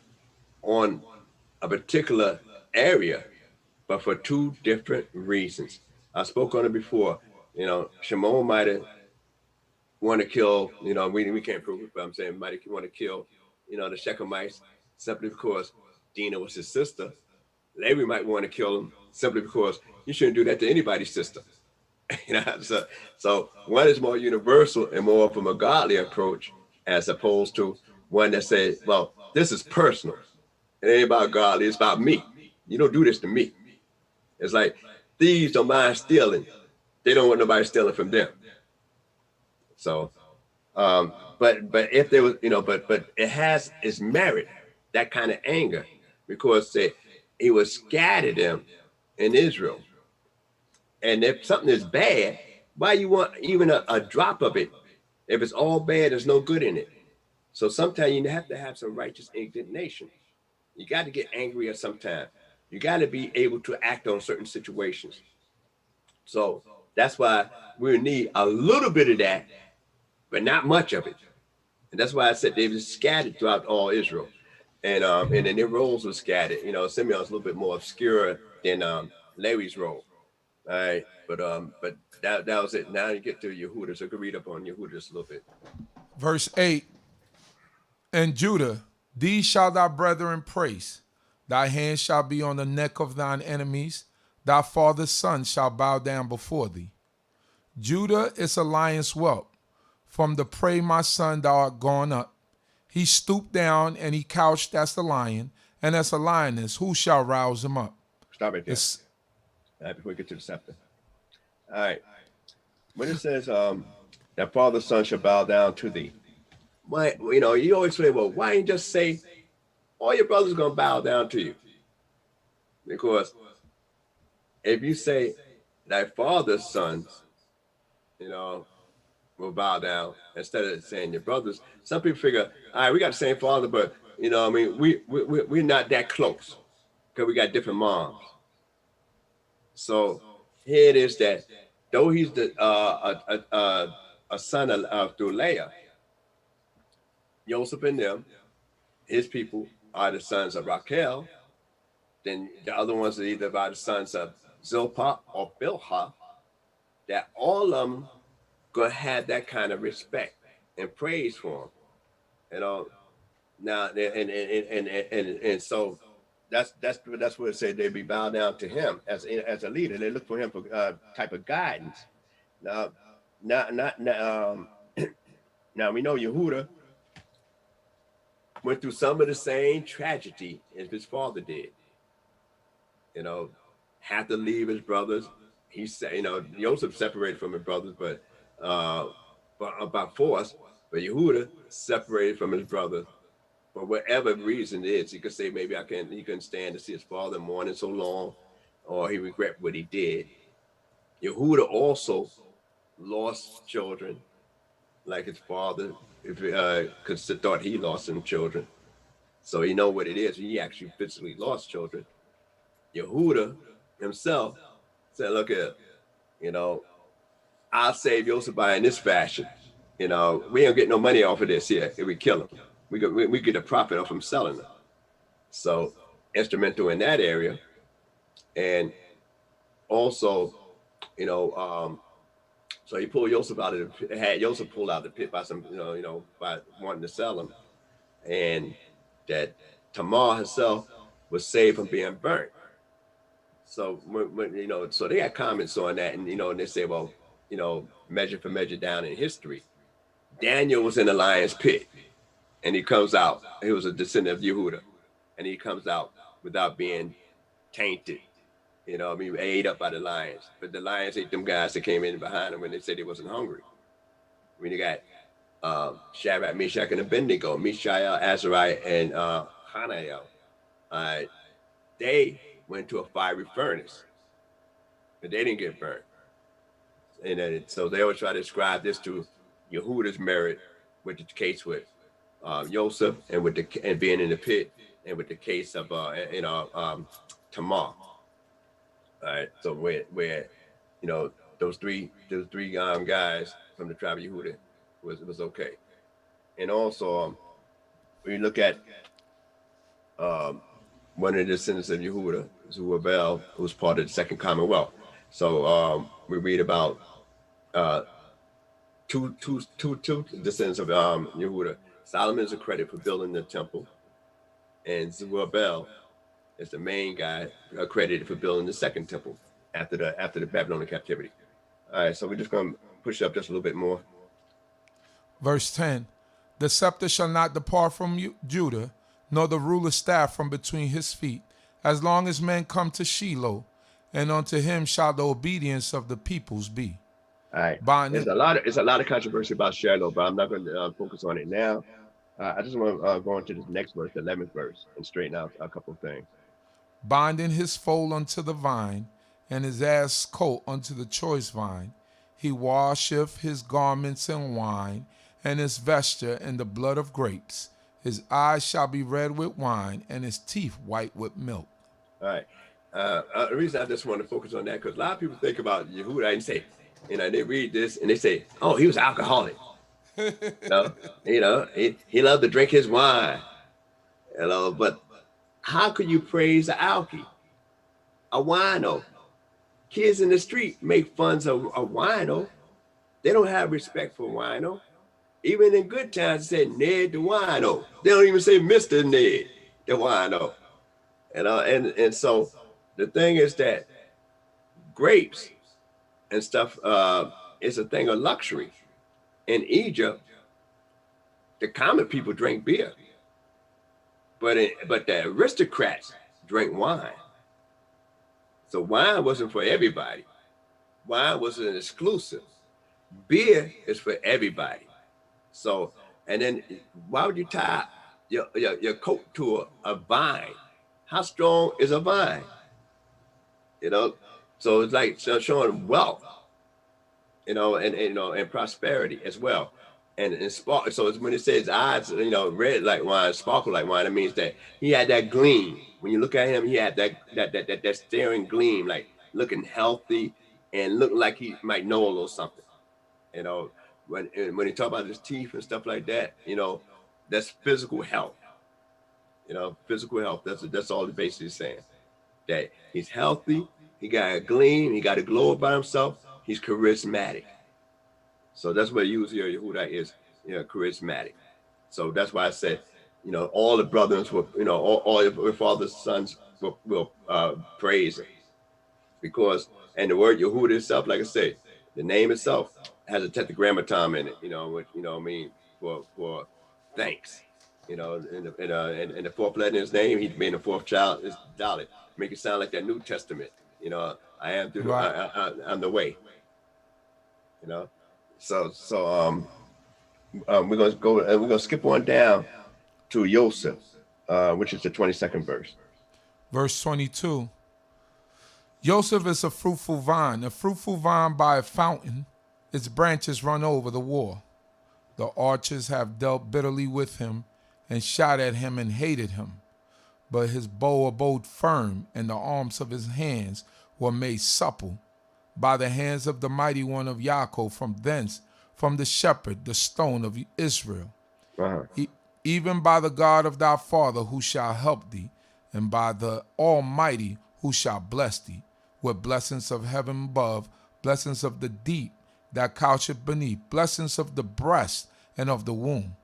on a particular area, but for two different reasons. I spoke on it before. You know, Shimon might have want to kill, you know, we can't prove it, but I'm saying might want to kill, you know, the Shechemites simply because Dinah was his sister. Levi might want to kill him simply because you shouldn't do that to anybody's sister. You know, so one is more universal and more from a godly approach, as opposed to one that says, well, this is personal. It ain't about godly, it's about me. You don't do this to me. It's like thieves don't mind stealing. They don't want nobody stealing from them. So, but if there was, you know, but it has its merit, that kind of anger, because it was scattered them in Israel. And if something is bad, why you want even a drop of it? If it's all bad, there's no good in it. So sometimes you have to have some righteous indignation. You got to get angry at some time. You got to be able to act on certain situations. So that's why we need a little bit of that, but not much of it. And that's why I said they were scattered throughout all Israel. And then their roles were scattered. You know, Simeon's a little bit more obscure than Levi's role. All right. But that was it. Now you get to Yehudah. So I could read up on Yehudah just a little bit. Verse 8, and Judah, these shall thy brethren praise. Thy hand shall be on the neck of thine enemies. Thy father's son shall bow down before thee. Judah is a lion's whelp. From the prey, my son, thou art gone up. He stooped down and he couched as the lion, and as a lioness, who shall rouse him up? Stop right there. Before we get to the chapter. All right. When it says that father's son shall bow down to thee, why, you know, you always say, well, why ain't just say all your brothers gonna bow down to you? Because if you say thy father's sons, you know, will bow down instead of saying your brothers, some people figure, all right, we got the same father, but you know, I mean, we're not that close because we got different moms. So here it is that though he's the a son of through Leah, Joseph and them, his people are the sons of Rachel. Then the other ones are either by the sons of Zilpah or Bilhah. That all of them gonna have that kind of respect and praise for him. You know, now and so that's what it said. They be bowed down to him as a leader. They look for him for type of guidance. Now we know Yehudah went through some of the same tragedy as his father did. You know, had to leave his brothers. He said, you know, Joseph separated from his brothers, but by force. But Yehudah separated from his brothers for whatever reason it is. He could say maybe he couldn't stand to see his father mourning so long, or he regret what he did. Yehudah also lost children, like his father, because thought he lost some children. So he know what it is. He actually physically lost children. Yehudah himself said, look here, you know, I'll save Joseph in this fashion. You know, we don't get no money off of this here if we kill him. We get a profit off him selling them. So instrumental in that area. And also, you know, so he pulled Joseph out of the pit, had Joseph pulled out of the pit by some, by wanting to sell him. And that Tamar herself was saved from being burnt. So when you know, so they got comments on that, and you know, and they say, well, you know, measure for measure down in history. Daniel was in the lion's pit, and he comes out. He was a descendant of Yehudah, and he comes out without being tainted. You know, I mean, ate up by the lions, but the lions ate them guys that came in behind him when they said they wasn't hungry. When you got Shadrach, Meshach, and Abednego, Mishael, Azariah, and Hanael, they went to a fiery furnace, but they didn't get burnt. And so they always try to ascribe this to Yehudah's merit with the case with Joseph and with and being in the pit, and with the case of Tamar. All right, so where you know those three guys from the tribe of Yehudah was okay, And also, when you look at one of the descendants of Yehudah, Zerubbabel, who was part of the Second Commonwealth. So we read about two descendants of Yehudah. Solomon is accredited for building the temple, and Zerubbabel is the main guy accredited for building the second temple after the Babylonian captivity. All right, so we're just going to push up just a little bit more. Verse 10, the scepter shall not depart from Judah, nor the ruler's staff from between his feet, as long as men come to Shiloh, and unto him shall the obedience of the peoples be. All right, there's a lot of controversy about Shiloh, but I'm not going to focus on it now. I just want to go into this next verse, the 11th verse, and straighten out a couple of things. Binding his foal unto the vine, and his ass coat unto the choice vine, he washeth his garments in wine, and his vesture in the blood of grapes. His eyes shall be red with wine, and his teeth white with milk. All right. The reason I just want to focus on that, because a lot of people think about Yehudah and say, they read this and they say, oh, he was an alcoholic. He loved to drink his wine. But how could you praise an alky, a wino? Kids in the street make fun of a wino. They don't have respect for wino. Even in good times, they say Ned the wino. They don't even say Mr. Ned the wino. And so the thing is that grapes and stuff is a thing of luxury. In Egypt, the common people drink beer, but the aristocrats drink wine. So wine wasn't for everybody. Wine was an exclusive. Beer is for everybody. So, and then why would you tie your coat to a vine? How strong is a vine? So it's like showing wealth, and prosperity as well. And spark. So it's when it says eyes, red like wine, sparkle like wine, it means that he had that gleam. When you look at him, he had that staring gleam, like looking healthy and looking like he might know a little something. When he talk about his teeth and stuff like that, that's physical health. Physical health. That's all the basically saying. That he's healthy, he got a gleam, he got a glow about himself, he's charismatic. So that's what Yehudah is, charismatic. So that's why I said, all the brothers will, all your father's sons will praise him. Because, and the word Yehudah itself, like I say, the name itself has a tetragrammaton in it, for thanks. In the fourth letter in his name, he being the fourth child is Dalit. Make it sound like that New Testament. I am through I'm the way. So we're gonna go and we're gonna skip on down to Yosef, which is the 22nd verse. Verse 22. Yosef is a fruitful vine by a fountain. Its branches run over the wall. The archers have dealt bitterly with him and shot at him and hated him. But his bow abode firm, and the arms of his hands were made supple by the hands of the mighty one of Yaakov, from the shepherd, the stone of Israel. Even by the God of thy father, who shall help thee, and by the Almighty, who shall bless thee, with blessings of heaven above, blessings of the deep that coucheth beneath, blessings of the breast and of the womb.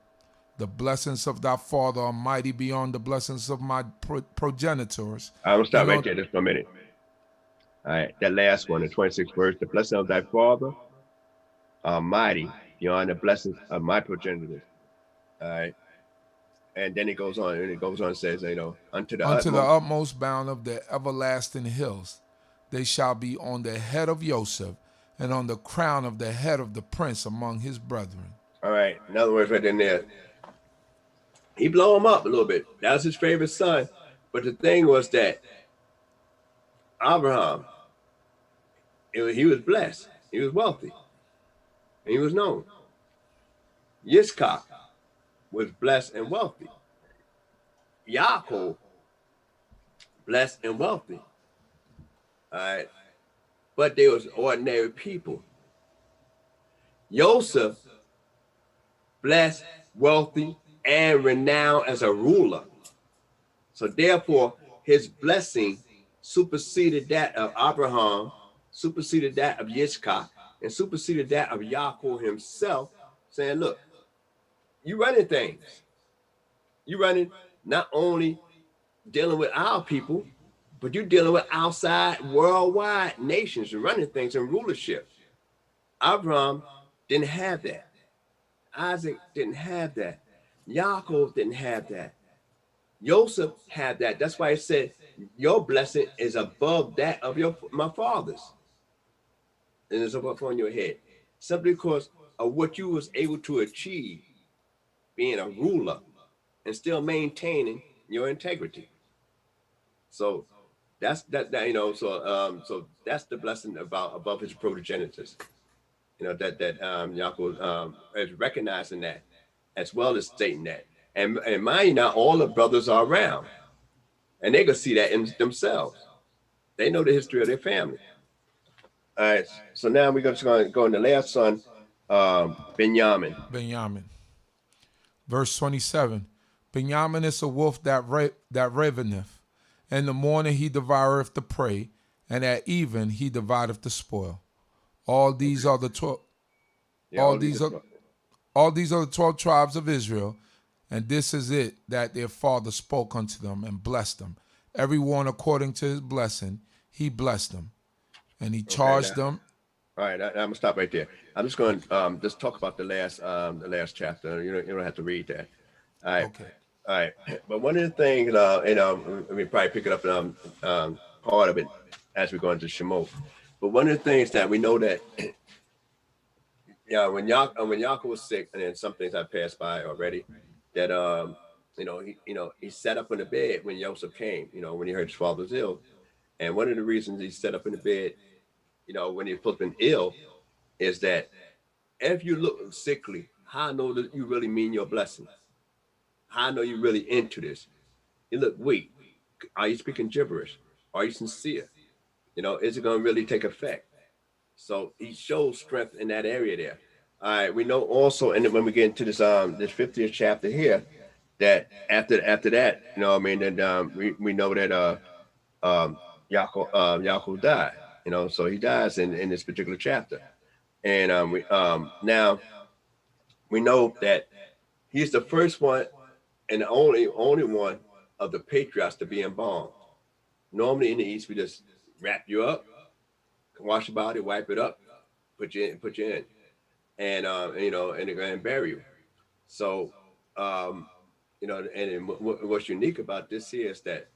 The blessings of thy father are mighty beyond the blessings of my progenitors. I will stop right there just for a minute. All right, that last one, the 26th verse, the blessing of thy father are mighty beyond the blessings of my progenitors. All right. And then it goes on and says, unto the utmost bound of the everlasting hills, they shall be on the head of Yosef, and on the crown of the head of the prince among his brethren. All right. In other words, right in there, he blew him up a little bit. That was his favorite son. But the thing was that Abraham, he was blessed. He was wealthy. And he was known. Yitzchak was blessed and wealthy. Yaakov, blessed and wealthy. All right. But they was ordinary people. Joseph, blessed wealthy, and renowned as a ruler. So therefore, his blessing superseded that of Abraham, superseded that of Yitzchak, and superseded that of Yaakov himself, saying, look, you running things. You running not only dealing with our people, but you're dealing with outside worldwide nations. You're running things in rulership. Abraham didn't have that. Isaac didn't have that. Yaakov didn't have that. Joseph had that. That's why it said your blessing is above that of my father's. And it's above on your head. Simply because of what you was able to achieve being a ruler and still maintaining your integrity. So that's so that's the blessing about above his progenitus. That Yaakov is recognizing that as well as stating that. And mind you, not all the brothers are around. And they can see that in themselves. They know the history of their family. All right. So now we're just going to go in the last son, Benjamin. Verse 27. Benjamin is a wolf that raveneth. In the morning he devoureth the prey, and at even he divideth the spoil. All these are the 12. All these are the 12 tribes of Israel, and this is it that their father spoke unto them and blessed them. Every one according to his blessing, he blessed them, and he charged them. All right, I'm gonna stop right there. I'm just going to just talk about the last chapter. You don't have to read that. All right. Okay. All right. But one of the things, we probably pick it up part of it as we go into Shemot. But one of the things that we know that, when Yaakov was sick, and then some things I passed by already, that he sat up in the bed when Joseph came. When he heard his father was ill, and one of the reasons he sat up in the bed, when he was been ill, is that if you look sickly, how I know that you really mean your blessing? How I know you're really into this? You look weak. Are you speaking gibberish? Are you sincere? Is it going to really take effect? So he shows strength in that area there. All right. We know also, and when we get into this 50th chapter here, that after that, that we know that Yaakov died. So he dies in this particular chapter, and now we know that he's the first one and the only one of the patriarchs to be embalmed. Normally in the East, we just wrap you up, wash your body, wipe it up, put you in, and bury you. So, and what's unique about this here is that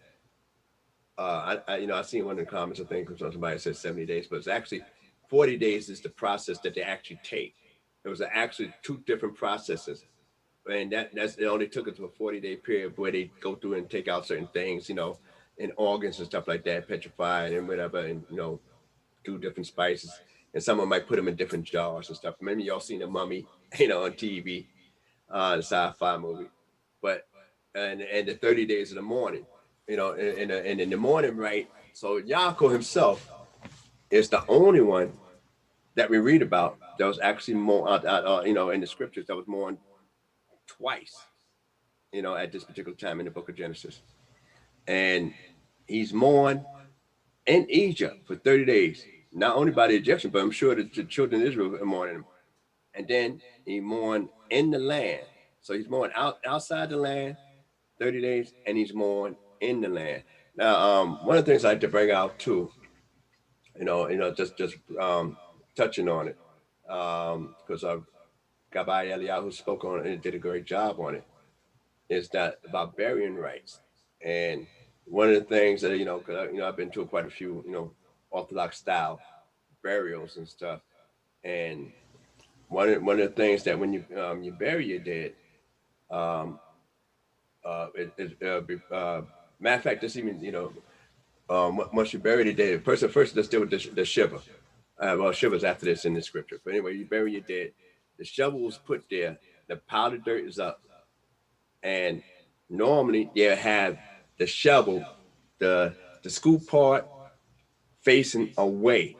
I seen one in the comments, I think somebody said 70 days, but it's actually 40 days is the process that they actually take. It was actually 2 different processes. And that's it only took it to a 40-day period where they go through and take out certain things, in organs and stuff like that, petrify and whatever, and do different spices. And someone might put them in different jars and stuff. Maybe y'all seen The Mummy, on TV, the sci-fi movie. But and the 30 days of the morning, and in the morning, right? So Yaakov himself is the only one that we read about that was actually more, in the scriptures that was mourned twice, at this particular time in the book of Genesis. And he's mourned in Egypt for 30 days, not only by the Egyptians, but I'm sure the children of Israel are mourning him. And then he mourned in the land. So he's mourned outside the land 30 days, and he's mourned in the land. Now, one of the things I like to bring out too, just touching on it, because Gabbai Eliyahu spoke on it and did a great job on it, is that about burying rights. And one of the things that, because I've been to quite a few, Orthodox style burials and stuff. And one of the things that when you bury your dead, matter of fact, this even, once you bury the dead, first let's deal with the shiva. Shiva's after this in the scripture. But anyway, you bury your dead. The shovel was put there. The pile of dirt is up. And normally they'll have the shovel, the scoop part facing away,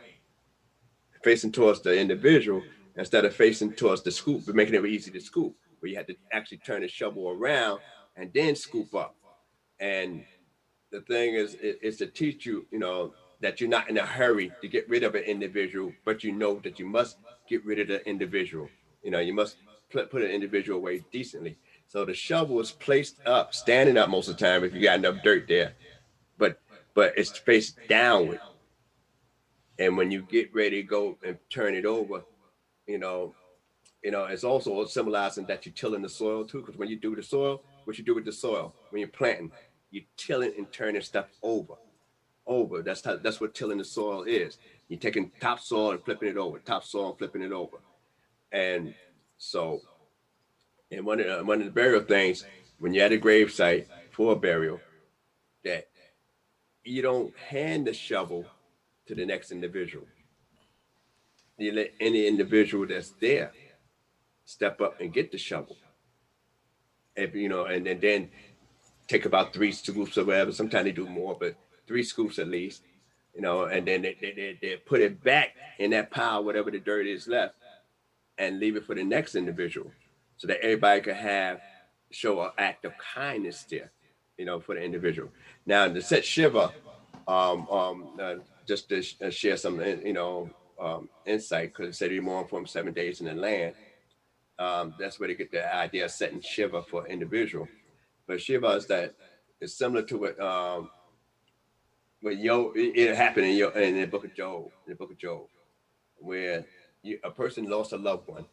facing towards the individual instead of facing towards the scoop, but making it easy to scoop. where you had to actually turn the shovel around and then scoop up. And the thing is to teach you, that you're not in a hurry to get rid of an individual, but you know that you must get rid of the individual. You must put an individual away decently. So the shovel is placed up, standing up most of the time if you got enough dirt there, but it's faced downward. And when you get ready to go and turn it over, you know, it's also symbolizing that you're tilling the soil too. Because when you do the soil, what you do with the soil when you're planting, you're tilling and turning stuff over. That's what tilling the soil is. You're taking topsoil and flipping it over, topsoil and flipping it over. And so, and one of the burial things, when you're at a grave site for a burial, that you don't hand the shovel to the next individual. You let any individual that's there step up and get the shovel. And then take about 3 scoops or whatever. Sometimes they do more, but 3 scoops at least. And then they put it back in that pile, whatever the dirt is left, and leave it for the next individual, so that everybody could show an act of kindness there, for the individual. Now, to set Shiva, just to share some, insight, because it said you mourn for him 7 days in the land. That's where they get the idea of setting Shiva for individual. But Shiva is it's similar to what it happened in the book of Job, where a person lost a loved one.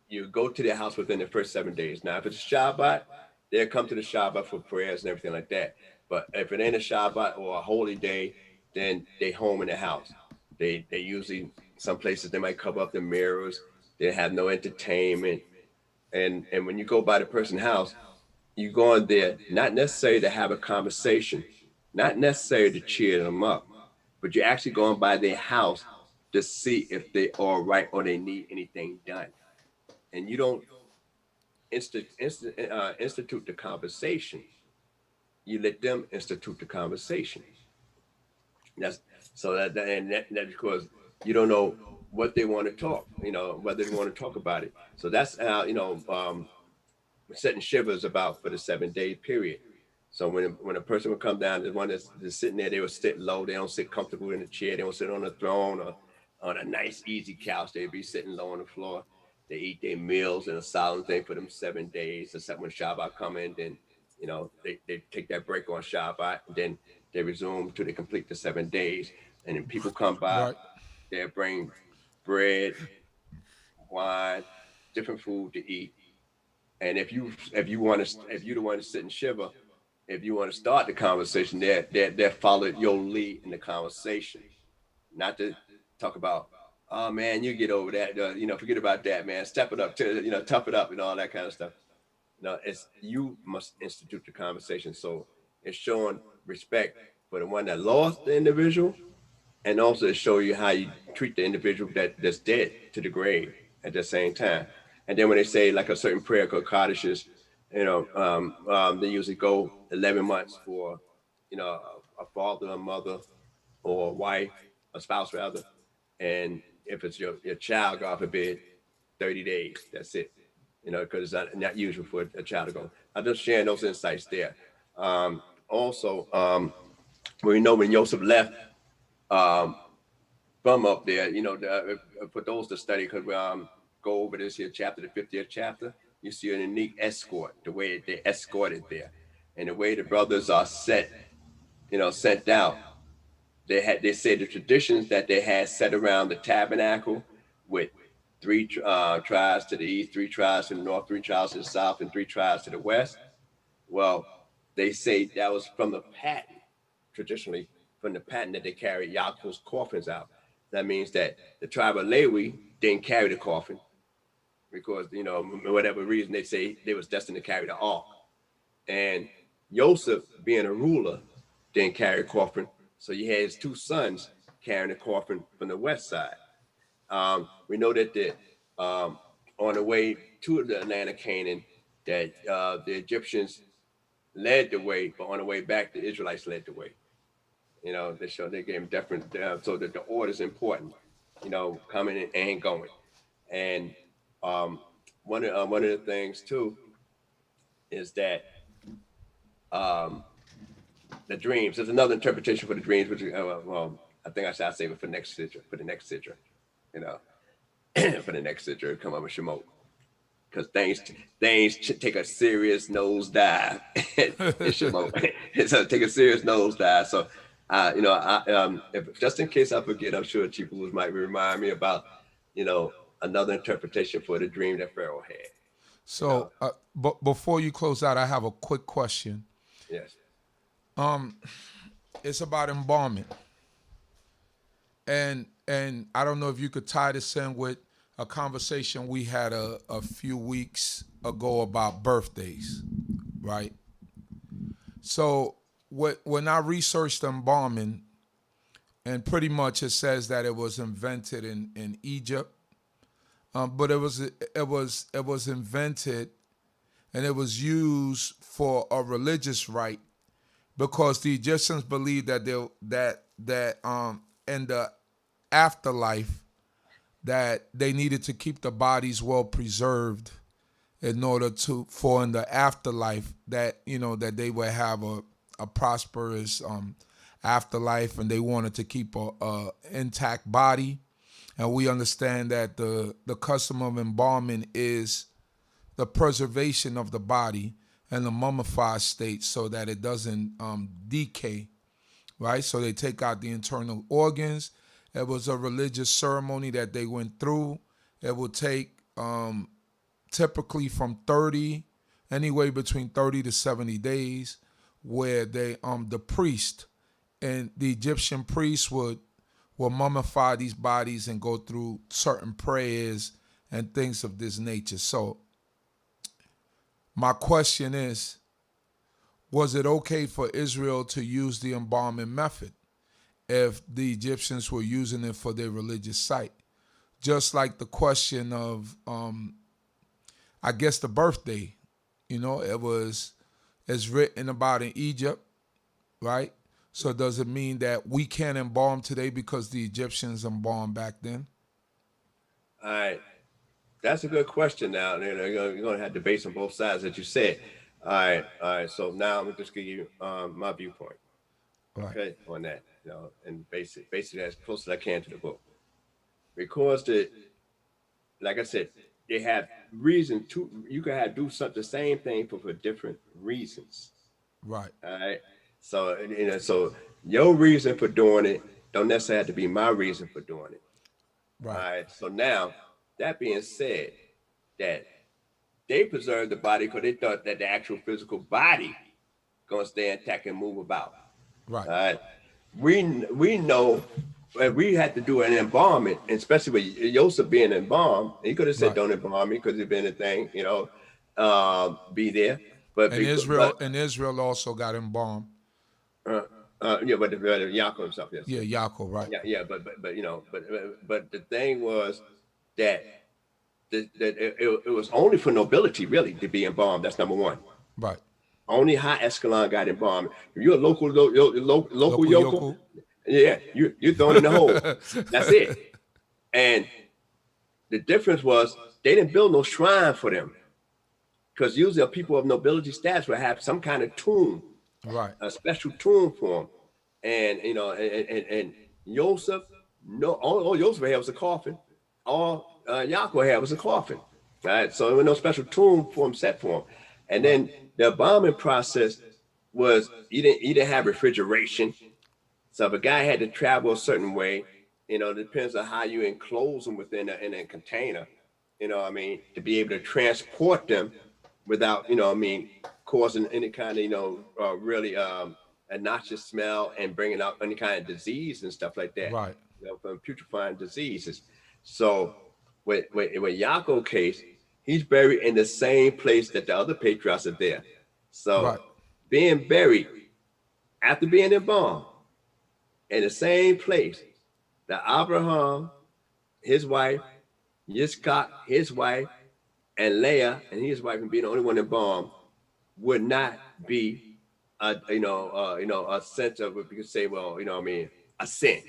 You go to their house within the first 7 days. Now, if it's a Shabbat, they'll come to the Shabbat for prayers and everything like that. But if it ain't a Shabbat or a holy day, then they home in the house. They usually, some places they might cover up the mirrors. They have no entertainment. And when you go by the person's house, you go in there not necessarily to have a conversation, not necessarily to cheer them up, but you're actually going by their house to see if they're all right or they need anything done. And you don't institute the conversation. You let them institute the conversation. That's because you don't know what they want to talk, whether they want to talk about it. So that's how, setting Shiva is about for the 7-day period. So when a person would come down, the one that's sitting there, they would sit low. They don't sit comfortable in the chair. They don't sit on a throne or on a nice, easy couch. They'd be sitting low on the floor. They eat their meals in a solemn thing for them 7 days, except when Shabbat come in, then, they take that break on Shabbat, and then they resume till they complete the 7 days. And then people come by, right. They'll bring bread, wine, different food to eat. And if you're the one to sit in Shiva, if you want to start the conversation, they follow your lead in the conversation, not to talk about, oh man, you get over that, forget about that, man, step it up to, tough it up and all that kind of stuff. No, it's you must institute the conversation. So it's showing respect for the one that lost the individual, and also to show you how you treat the individual that's dead to the grave at the same time. And then when they say like a certain prayer called Kadishes, they usually go 11 months for, a father, a mother, or a wife, a spouse rather. And if it's your child, God forbid, 30 days, that's it. Because it's not usual for a child to go. I'm just sharing those insights there. Also, we know when Joseph left from up there, for those to study, because we go over this here chapter, the 50th chapter, you see a unique escort, the way they escorted there, and the way the brothers are sent out. They say the traditions that they had set around the tabernacle with 3 tribes to the east, 3 tribes to the north, 3 tribes to the south, and 3 tribes to the west. Well, they say that was from the pattern, traditionally from the pattern that they carried Yaakov's coffins out. That means that the tribe of Levi didn't carry the coffin because, whatever reason, they say they was destined to carry the ark. And Joseph, being a ruler, didn't carry a coffin. So he had his 2 sons carrying the coffin from the west side. We know that on the way to the land of Canaan, that the Egyptians led the way, but on the way back, the Israelites led the way. They gave them different, so that the order is important, coming in and going. And one one of the things too is that the dreams. There's another interpretation for the dreams, which well, I think I should save it for next Sidra, for the next Sidra, you know, for the next Sidra, come up with Shemot. Because things take a serious nosedive. So take a serious nosedive. So, you know, if, just in case I forget, I'm sure Chief Lewis might remind me about, you know, another interpretation for the dream that Pharaoh had. So, but before you close out, I have a quick question. Yes. It's about embalming, and I don't know if you could tie this in with a conversation we had a few weeks ago about birthdays, right? So when I researched embalming, and pretty much it says that it was invented in Egypt, but it was invented and it was used for a religious rite because the Egyptians believed that in the afterlife that they needed to keep the bodies well preserved in order for in the afterlife that, you know, that they would have a prosperous afterlife, and they wanted to keep a intact body. And we understand that the custom of embalming is the preservation of the body in the mummified state so that it doesn't decay, right? So they take out the internal organs. It was a religious ceremony that they went through. It would take typically from 30, anyway between 30 to 70 days, where they the priest and the Egyptian priests would mummify these bodies and go through certain prayers and things of this nature. So my question is, was it okay for Israel to use the embalming method if the Egyptians were using it for their religious site? Just like the question of, I guess, the birthday, you know, it's written about in Egypt, right? So does it mean that we can't embalm today because the Egyptians embalmed back then? All right. That's a good question now. You know, you're going to have debates on both sides that you said. All right. So now I'm going to just give you my viewpoint. Right. Okay, on that, you know, and basically as close as I can to the book. Because like I said, they have reason to, you can do the same thing for different reasons. Right. All right. So, you know, so your reason for doing it don't necessarily have to be my reason for doing it. Right. All right. So now, that being said, that they preserved the body because they thought that the actual physical body gonna stay intact and move about. Right. All right. We know that we had to do an embalming, especially with Joseph being embalmed. He could have said, "Don't embalm me," because it'd been a thing, you know, be there. But Israel also got embalmed. Yeah, but Yaakov himself, yes. Yeah, Yaakov, right? Yeah, but you know, but the thing was that it was only for nobility really to be embalmed. That's number one. Right. Only high echelon got embalmed. If you're a local yokel, yeah, you're thrown in the hole. That's it. And the difference was they didn't build no shrine for them, because usually people of nobility status would have some kind of tomb, right, a special tomb for them. And you know, and Joseph, no, all Joseph had was a coffin. All Yaakov had was a coffin. Right, so there was no special tomb for him set for him. And then the embalming process was you didn't have refrigeration, so if a guy had to travel a certain way, you know, it depends on how you enclose them within a container, you know what I mean, to be able to transport them without, you know what I mean, causing any kind of, you know, really obnoxious smell and bringing out any kind of disease and stuff like that. Right. You know, from putrefying diseases. So with Yaakov's case, he's buried in the same place that the other patriarchs are there. So being buried after being embalmed in the same place that Abraham, his wife, Yitzchak, his wife, and Leah and his wife, and being the only one embalmed, would not be a sense of what we could say, well, you know what I mean, a sin,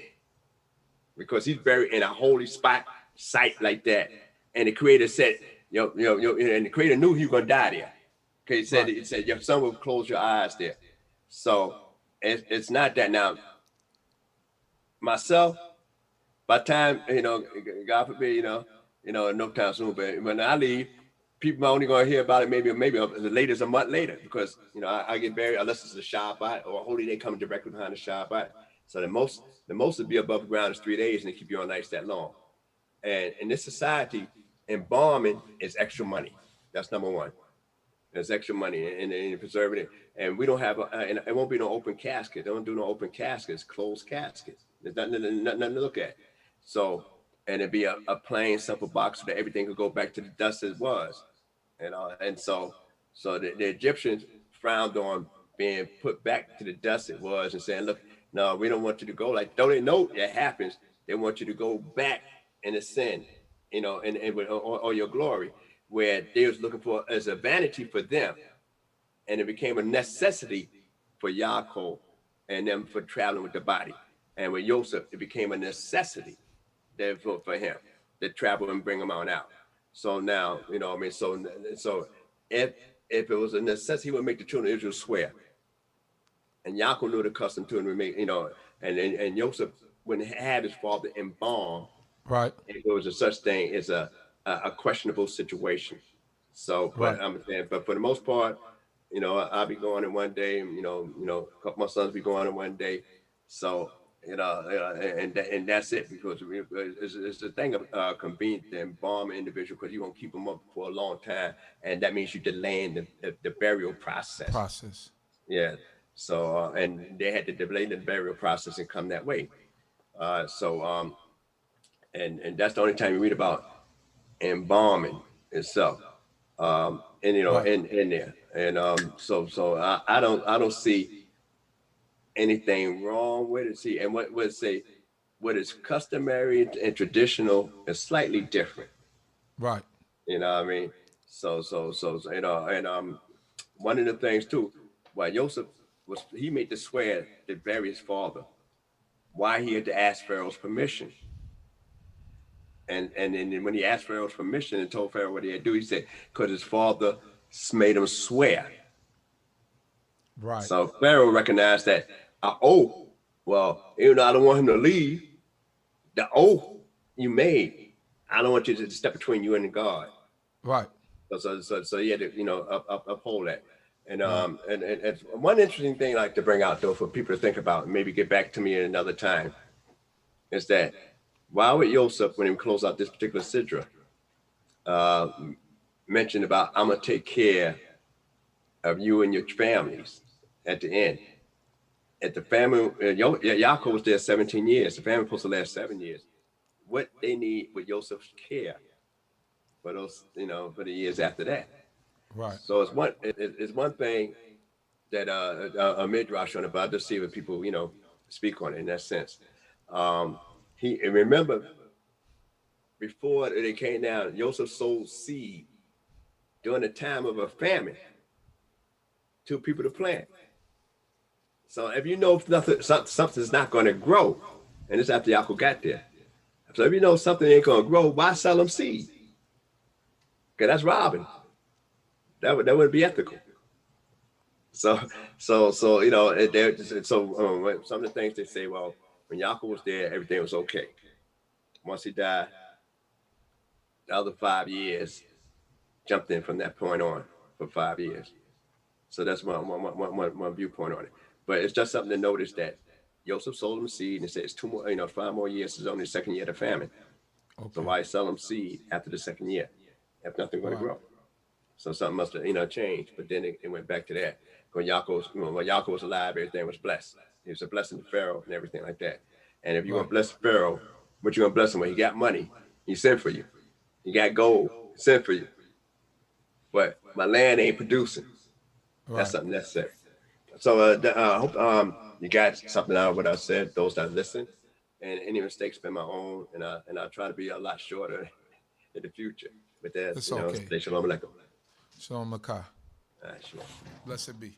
because he's buried in a holy site like that, and the Creator said, And the Creator knew he was going to die there. Okay, Right. it said your son will close your eyes there. So it's not that now. Myself, by the time, God forbid, no time soon, but when I leave, people are only going to hear about it maybe as late as a month later, because I get buried unless it's a Shabbat or a holy day coming directly behind the Shabbat. So the most to be above ground is 3 days, and they keep you on nights that long. And in this society, embalming is extra money. That's number one. There's extra money in preserving it, and we don't have, and it won't be no open casket. They don't do no open caskets, closed caskets. There's nothing to look at. So, and it'd be a plain, simple box so that everything could go back to the dust as it was, and so the Egyptians frowned on being put back to the dust it was, and saying, look, no, we don't want you to go, like, though they know it happens, they want you to go back in the sin, or your glory, where they was looking for as a vanity for them, and it became a necessity for Yaakov and them for traveling with the body. And with Joseph, it became a necessity for him to travel and bring them on out. So now, so if it was a necessity, he would make the children of Israel swear. And Yaakov knew the custom to it, and Joseph wouldn't have his father embalmed. Right. If there was a such thing as a questionable situation. So, but Right. I'm saying, but for the most part, I'll be going in one day, a couple of my sons be going in one day. So, and that's it, because it's the thing of convenient to embalm an individual, because you're going to keep them up for a long time. And that means you're delaying the burial process. Yeah. So, and they had to delay the burial process and come that way. And that's the only time you read about embalming itself, in there. And so I don't see anything wrong with it. See, and what is customary and traditional is slightly different. Right. You know what I mean? So and one of the things too, why Joseph he made the swear to bury his father, why he had to ask Pharaoh's permission. And then when he asked Pharaoh's permission and told Pharaoh what he had to do, he said, because his father made him swear. Right. So Pharaoh recognized that well, even though I don't want him to leave, the oath you made, I don't want you to step between you and God. Right. So he had to, uphold that. And and one interesting thing I like to bring out, though, for people to think about, and maybe get back to me at another time, is that while with Joseph, when he closed out this particular Sidra, mentioned about, I'm going to take care of you and your families at the end. At the family, Yaakov was there 17 years. The family was supposed to last 7 years. What they need with Joseph's care for those, for the years after that. Right. So it's one thing that a midrash on about to see what people, speak on it in that sense. Remember, before they came down, Joseph sowed seed during the time of a famine to people to plant. So if you know something's not going to grow, and it's after Yaakov got there. So if you know something ain't going to grow, why sell them seed? Okay, that's robbing. That would be ethical. So some of the things they say, well, when Yaakov was there, everything was okay. Once he died, the other 5 years jumped in from that point on for 5 years. So that's one viewpoint on it. But it's just something to notice that Joseph sold him seed and said it's 5 more years is only the second year of the famine. Okay. So why sell him seed after the second year if nothing going to grow? So something must have changed. But then it went back to that. When Yaakov was alive, everything was blessed. He was a blessing to Pharaoh and everything like that. And if you're going to bless Pharaoh, what you going to bless him with? He got money, he sent for you. He got gold, he sent for you. But my land ain't producing. Right. That's something necessary. So I hope you got something out of what I said, those that listen. And any mistakes been my own, and I'll try to be a lot shorter in the future. But that's okay. Shalom Aleichem. Shalom Makah. Shalom. Blessed be.